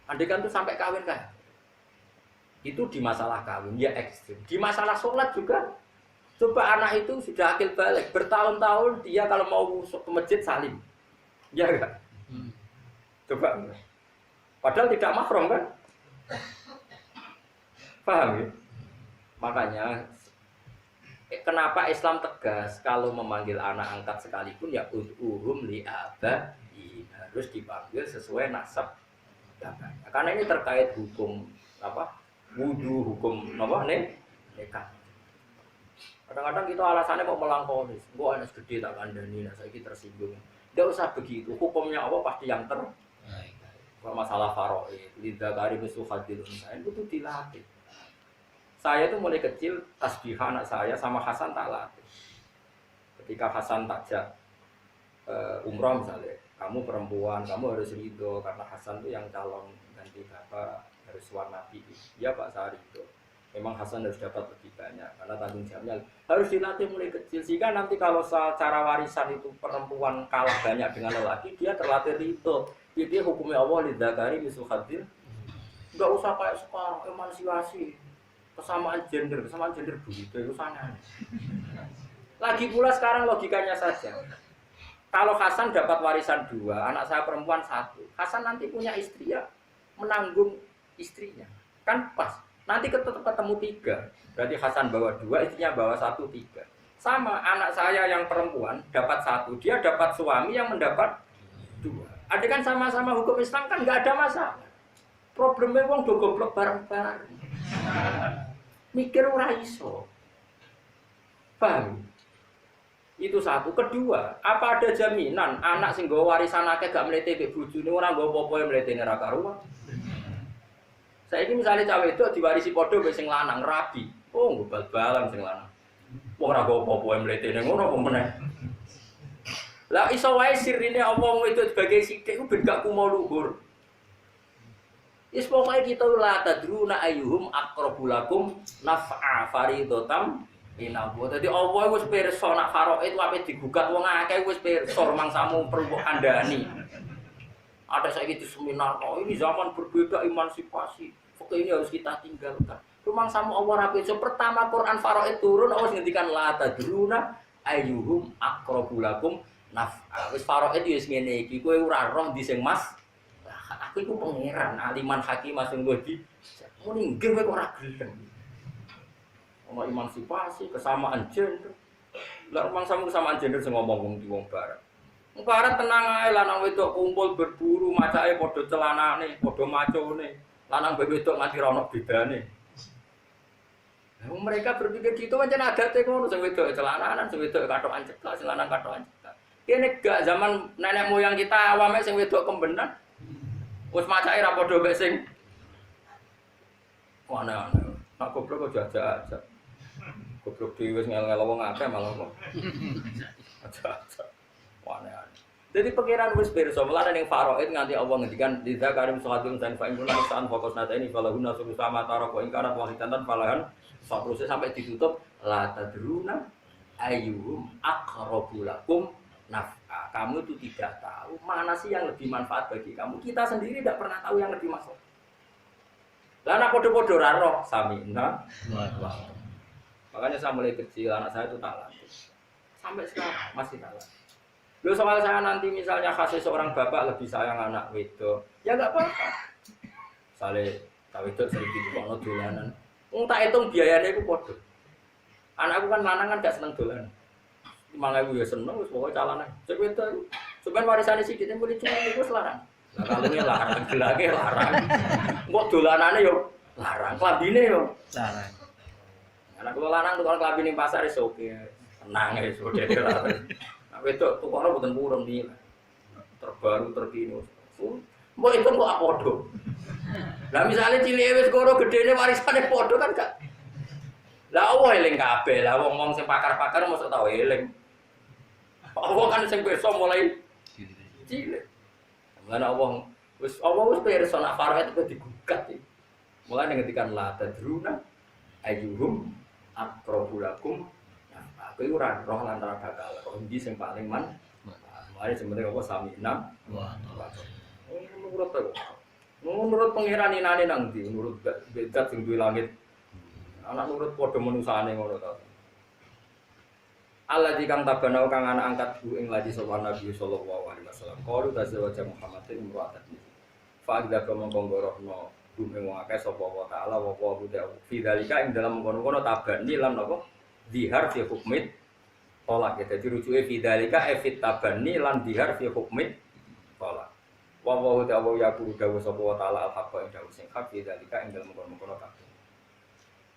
Andai kan tuh sampai kawin kan. Itu di masalah kawin ya ekstrim. Di masalah sholat juga. Coba anak itu sudah akil balik, bertahun-tahun dia kalau mau ke masjid salim. Ya enggak? Coba. Padahal tidak mahram kan? Paham ya? Makanya kenapa Islam tegas kalau memanggil anak angkat sekalipun ya ud'uhum li abaihim, harus dipanggil sesuai nasab bapaknya. Karena ini terkait hukum apa? Wudu, hukum apa nih? Nikah. Kadang-kadang kita alasannya mau melampaui, gua anak gede tak kandani, nah saya tersinggung. Tidak usah begitu, hukumnya apa pasti yang kalau masalah faraid, lidah kari musuh hadil unsain itu dilatih. Saya tuh mulai kecil tasbih anak saya sama Hasan tak latih. Ketika Hasan takjak umroh misalnya, kamu perempuan, kamu harus ridho karena Hasan tuh yang calon ganti bapak harus warnabi. Iya Pak saya ridho. Memang Hasan harus dapat lebih banyak karena tanggung jawabnya harus dilatih mulai kecil sehingga nanti kalau secara warisan itu perempuan kalah banyak dengan lelaki dia terlatih ridho. Jadi hukumnya Allah lidzakari mislu hadzil. Enggak usah kayak sekarang emansipasi. Kesamaan gender begitu itu sangat. Lagi pula sekarang logikanya saja. Kalau Hasan dapat warisan 2, anak saya perempuan 1. Hasan nanti punya istri ya, menanggung istrinya. Kan pas. Nanti ketemu 3. Berarti Hasan bawa 2, istrinya bawa 1, 3. Sama anak saya yang perempuan dapat 1, dia dapat suami yang mendapat 2. Ada kan sama-sama hukum Islam kan nggak ada masalah. Problemnya wong do goblok bareng-bareng. Mikir ora iso. Paham? Itu satu. Kedua, apa ada jaminan anak sing nggawa warisan akeh gak mlete mbek bojone ora nggawa apa-apa mletene ra karuan. Saiki misale cawe itu diwarisi padha mbek sing lanang rabi. Oh, bal-balan sing lanang. Ora nggawa apa-apa mletene ngono apa meneh. Lah iso wae sirine apa itu sebagai sithik ku ben gak kumo luhur. Is pokoke kita la tadruna ayyuhum aqrabu lakum naf'a faridotam inabu. Dadi Allah wis pirsa nak faraid wae digugat wong akeh wis pirsa mangsamu perlu kandhani. Ada saiki di seminar, oh ini zaman berbeda emansipasi. Oke ini harus kita tinggalkan. Rumangsamu Allah rapi. So pertama Quran faraid turun Allah ngendikan la tadruna ayyuhum aqrabu lakum naf'a. Wis faraid wis ngene iki kowe ora roh di sing Mas. Aku iku pangeran aliman hakim sing wedi. Muni nggih kowe ora gelem. Ono emansipasi, kesamaan gender. Lah rumangsamu kesamaan gender sing ngomong wong di wong barat. Wong barat tenang ae lanang wedok kumpul berburu macake padha celanane, padha macone. Lanang wedok nganti ra ono bedane. Mereka berpikir gitu pancen adate ngono sing wedok celananan, sing wedok katokan ceklak, sing lanang katokan ceklak. Kene gak zaman nenek moyang kita awame sing wedok kembenan. Wis macake ra padha mek sing aneh-aneh. Nak goblok kok jajak-jajak. Goblok dhewe wis ngel-ngel wong akeh malah kok. Jajak. Aneh-aneh. Jadi pengiran wis pirsa mulane ning faraid nganti Allah ngendikan lidza karim salatun dan fa inna sa'an fokus nata ini falahuna sama tarako ingkarat wahidatan falahan saprose sampai ditutup la tadruna ayyuhum aqrabu lakum naf'a. Kamu itu tidak tahu mana sih yang lebih manfaat bagi kamu. Kita sendiri tidak pernah tahu yang lebih maslahat. Lah anak podo-podo ra roh samina. Makanya saya mulai kecil anak saya itu tak latih. Sampai sekarang masih tak latih. Loh soal saya nanti misalnya kasih seorang bapak lebih sayang anak wedok, ya enggak apa-apa. Sale tak wedok sering dikono dolanan. Wong tak hitung biayanya iku padha. Anakku kan lanang kan gak seneng dolanan. 5.000 ya seneng wis pokoke calane. Cek wedok sampeyan warisane sithik mulai cukup iku larang. Lah kalungnya larang, gelake larang. Kok dolanane yo larang, klambine yo larang. Anak kula lanang tukang klambi ning pasar wis oke. Tenang wis dhewe larang. Nah wedok tukangnya boten purun iki. Terbaru terkini. Mbok itu kok padha. Lah misale cilike wis karo gedene warisane padha kan gak. Lah Allah eling kabeh. Lah wong-wong sing pakar-pakar mosok tau eling. Allah kan sing pirsa mulai cilik. Mulane Allah wis pirsa nak faraid itu digugat iki. Mulane ngendikan la tadruna ayyuhum aqrabu lakum. Aku itu roh lantara bakal roh ndi sing paling man. Mari sebenarnya apa sami enam. Wah. Menurut aku. Menurut pangeran inane nang ndi? Menurut zat sing duwe langit. Anak nurut padha manusane ngono ta. Allah dikang tabanau kang anak angkat bu ing ladi sapa Nabi sallallahu alaihi wasallam. Qalu tazawwaja Muhammadin imra'atan. Fa idza kama konggorono bumi wong akeh sapa wa ta'ala wa ta'ala fi dzalika ing dalam kono-kono tabani lan napa dihar fi hukmit tolak ya. Dadi rujuke fi dzalika fit tabani lan dihar fi hukmit tolak. Wa ta'ala ya guru dawuh sapa wa ta'ala al-haqqa ing dawuh sing hak fi dzalika ing dalam kono-kono tabani.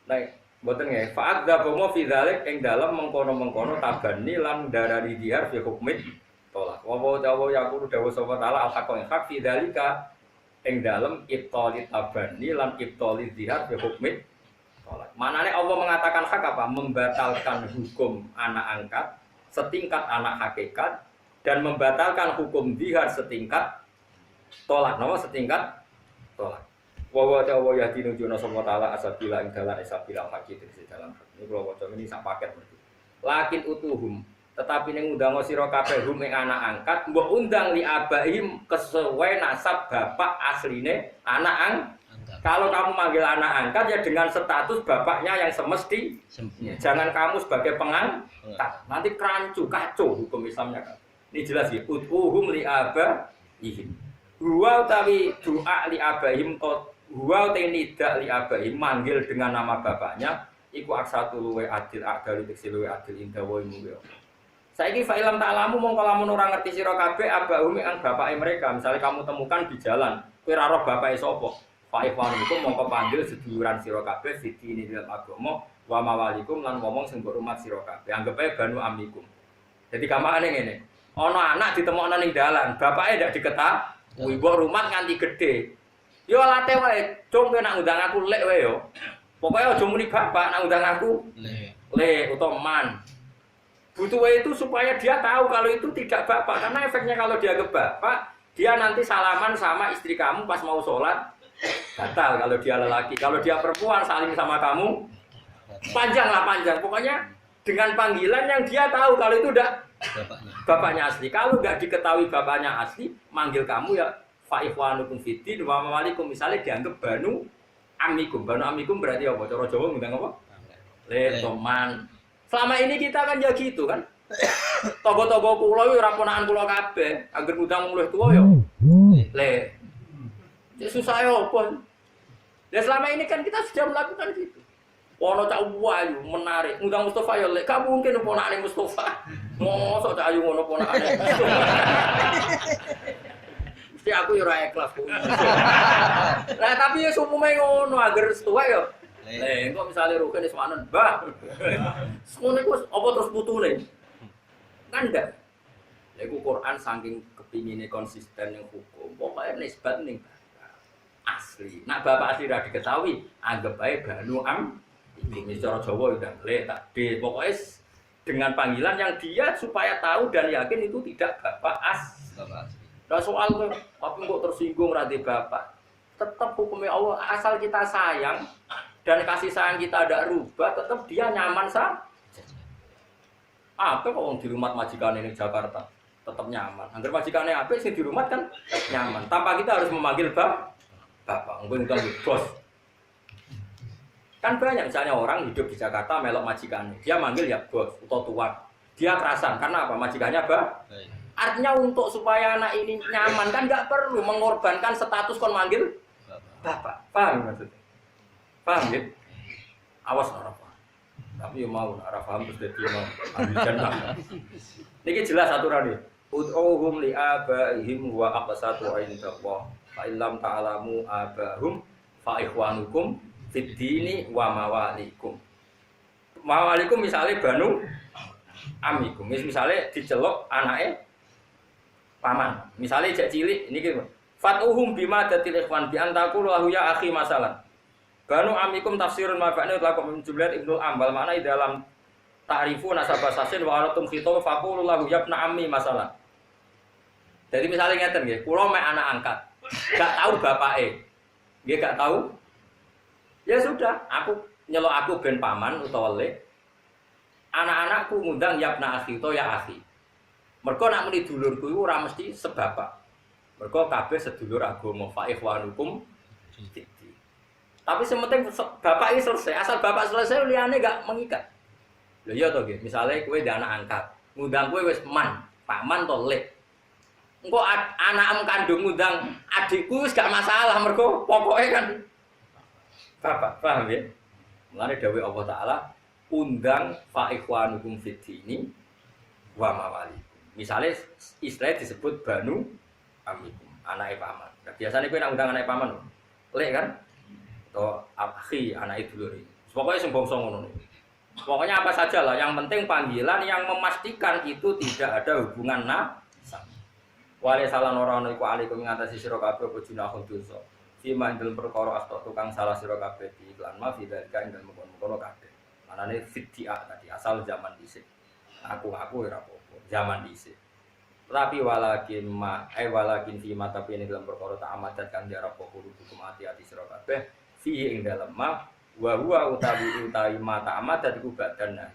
Nah, mboten nggih, fa'ad dzabama fi dzalik ing dalam mengkono-mengkono tabani lan darari dihar fi hukmit tolak. Wa ta'ala ya guru dawuh sapa ta'ala al-haqqa ing hak fi dzalika ing dalam ibtali tabani lan ibtali dihar bi hukmit tolak. Manane Allah mengatakan hak apa? Membatalkan hukum anak angkat setingkat anak hakikat dan membatalkan hukum dihar setingkat tolak. Napa setingkat tolak. Wa ta'ala ya dinujono sapa taala asabila ing dalan asabila hakik di dalam hak. Ini kula waca ini sak paket berarti. Lakin utuhum tetapi ning undang sira kabeh hum ing anak angkat mbok undang li abaihim kesesuai nasab bapak asline anak angkat. Kalau kamu manggil anak angkat ya dengan status bapaknya yang semesti. Jangan kamu sebagai pengangkat. Nanti kerancu kacau hukum Islamnya kan. Ini jelas ya utuhum li abaihim. Huwa utawi doa li abaihim huwa utawi nidak li abaihim manggil dengan nama bapaknya iku aksatu luwe adil adil diksi luwe adil indawa ilmu. Saiki fa ilam ta'lamu mongko lamun ora ngerti sira kabeh abahum ang bapake mereka. Misalnya kamu temukan di jalan, kowe ora roh bapake sapa. Fa ikhwanukum mongko panggil seduluran sira kabeh fiti ini dalam agama wa mawalikum lan ngomong sing mbok rumat sira kabeh. Anggap ae banu amikum. Jadi gampangane ngene. Ana anak ditemokno ning dalan, bapake ndak diketahui, mbok rumat nganti gedhe. Yo late wae, cung kowe nak ngundang aku lek wae yo. Pokoke aja muni bapak nak ngundang aku lek utawa man. Butuh itu supaya dia tahu kalau itu tidak bapak, karena efeknya kalau dia ke bapak, dia nanti salaman sama istri kamu pas mau sholat batal kalau dia lelaki. Kalau dia perempuan saling sama kamu panjang. Pokoknya dengan panggilan yang dia tahu kalau itu udah bapaknya asli. Kalau nggak diketahui bapaknya asli, manggil kamu ya fa'ikhwanukum fiddin wa mawalikum. Misalnya dianggap banu amikum. Banu amikum berarti apa? Cara Jawa ngundang apa? Le teman. Selama ini kita kan ya gitu kan. Togo-togo kula yo ora ponakan kula kabeh. Angger ngundang mulih tuwa yo. Le. Ya susah yo apa. Ya selama ini kan kita sudah melakukan gitu. Ono cak wayu menarik. Ngundang Mustofa yo lek gak mungkin ponakane Mustofa. Mosok cak ayu ngono ponakane. Mesti aku yo ora ikhlas kok. Lah tapi ya sumume ngono angger tuwa yo. Kok misalnya Rukin Iswanan, bah, semuanya itu apa terus putune? Kan enggak. Lagu Quran saking kepinginnya konsisten yang hukum, pokoknya nisbat nih asli. Nak bapak asli tidak diketahui, anggap baik banu am. Ini cara Jawa udah leh tadi. Pokoknya dengan panggilan yang dia supaya tahu dan yakin itu tidak bapak asli. Nah soal tapi kok tersinggung radhi bapak, tetap hukumnya Allah asal kita sayang. Dan kasih sayang kita ada rubah, tetap dia nyaman saja. Apa kok di rumah majikan ini Jakarta tetap nyaman. Hampir majikannya apa sih di rumah kan nyaman. Tanpa kita harus memanggil bapak, mungkin bos. Kan banyak misalnya orang hidup di Jakarta melok majikannya, dia manggil ya bos atau tuan. Dia kerasan karena apa? Majikannya Artinya untuk supaya anak ini nyaman kan nggak perlu mengorbankan status kon manggil bapak. Paham maksudnya? Paham ya? Awas orang paham. Tapi ya mau arah paham terus dia mau ambil jannah. Niki jelas aturan ini. Ud'uhum li abaihim wa aqsatu indallah. Fa illam ta'lamu abahum fa ikhwanukum fid dini wa mawalikum. Mawalikum misalnya banu amikum. Misalnya dicelok anake paman. Misalnya cek cilik niki fatuhum bima datil ikhwan bi antaku lahu ya akhi masalah. Banu amikum tafsirun mabani utlakum jumlah Ibnu Ambal makna di dalam ta'rifu nasabah sasin wa aratum khitab faqulu lahu yabna ammi masalah. Jadi misalnya ngeten nggih, kula mek anak angkat, gak tahu bapake. Nggih gak tahu. Ya sudah, aku nyelok aku ben paman utawa le. Anak-anakku ngundang yabna akhi to ya akhi. Mergo nek muni dulurku iku ora mesti sebapa. Mergo kabeh sedulur agama fa ikhwanukum fiddin. Tapi sementing bapak ini selesai, asal bapak selesai liyane gak mengikat. Lho iya to nggih, misale kowe ndek anak angkat, ngundang kowe wis man, paman to lek. Engko anakmu kandung ngundang adikku wis gak masalah mergo pokoke kan bapak, paham ya? Mulane dawuh Allah Taala, undang fa ikhwanukum fiddini wa mawalikum. Misale istilah disebut banu amikum, anake paman. Nah, biasane kowe nek undang anake paman, lek kan? Atau akhi anake dulur iki. Pokoke sing bangsa ngono. Pokoknya apa saja lah, yang penting panggilan yang memastikan itu tidak ada hubungan nasab. Wale salah orang iku alaikum ngatasi sira kabeh apa junahun dosa. Fima indel perkara asta tukang salah sira kabeh di iklan ma fidalika indel mengkono kabeh. Manane fidya tadi asal zaman dhisik. Aku ora apa-apa, zaman dhisik. Tapi walakin fima tapi ini dalam perkara tak amadat kang diarep hukum hati-hati sira kabeh fi ing dalem ma wa huwa utawi mata amat dadi badan nah.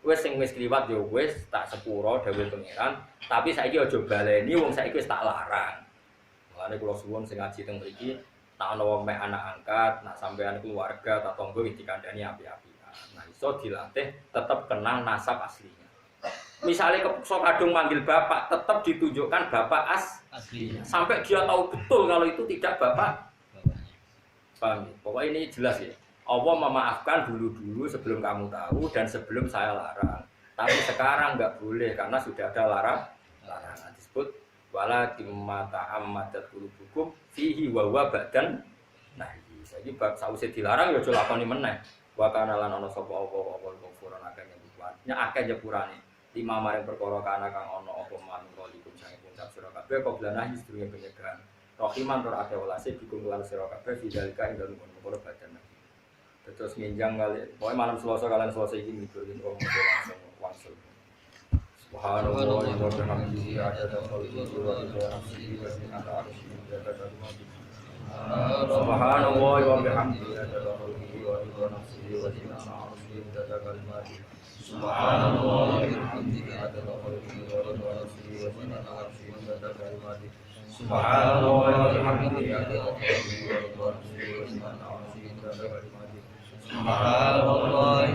Wis sing wis kliwat ya wis tak sepuro dawuh pangeran, tapi saiki aja baleni wong saiki wis tak larang. Mulane kula suwun sing ngaji teng mriki, tak ana wong mek anak angkat, nak sampean keluarga tak tangga wis dikandani api-apian. Nah iso dilatih tetep kenal nasab aslinya. Misalnya kepeksa kadung manggil bapak, tetap ditunjukkan bapak aslinya. Sampai dia tahu betul kalau itu tidak bapak. Paham ya? Pokoknya ini jelas ya. Allah memaafkan dulu-dulu sebelum kamu tahu dan sebelum saya larang. Tapi sekarang nggak boleh karena sudah ada larangan disebut wala timata amadat qulubukum fihi wa huwa badan. Nah, iki bab sause dilarang ya aja lakoni meneh. Wa kana lan ana sapa apa kufuran akeh nyepurane. Nya akeh nyepurane. Lima maring perkara kana kang ana apa manungsa iku sange puncak sira kabeh qoblana sedurunge penyegaran. Rahiman tur akeh welase dikumpulan sira kabeh fidalika ing dalem perkara badan. Terus nginjang kali, pokoknya malam Selasa kalian Selasa ini gitu, langsung. Subhanallah wa bihamdihi adada khalqihi wa rida nafsihi wa zinata arsyihi wa adada kalimatihi. Subhanallah wa bihamdihi adada khalqihi wa rida nafsihi wa zinata arsyihi wa adada kalimatihi. Subhanallah wa bihamdihi adada khalqihi wa rida nafsihi wa zinata arsyihi wa adada kalimatihi. Subhanallah wa bihamdihi adada khalqihi wa rida nafsihi wa zinata arsyihi wa adada kalimatihi. Subhanallah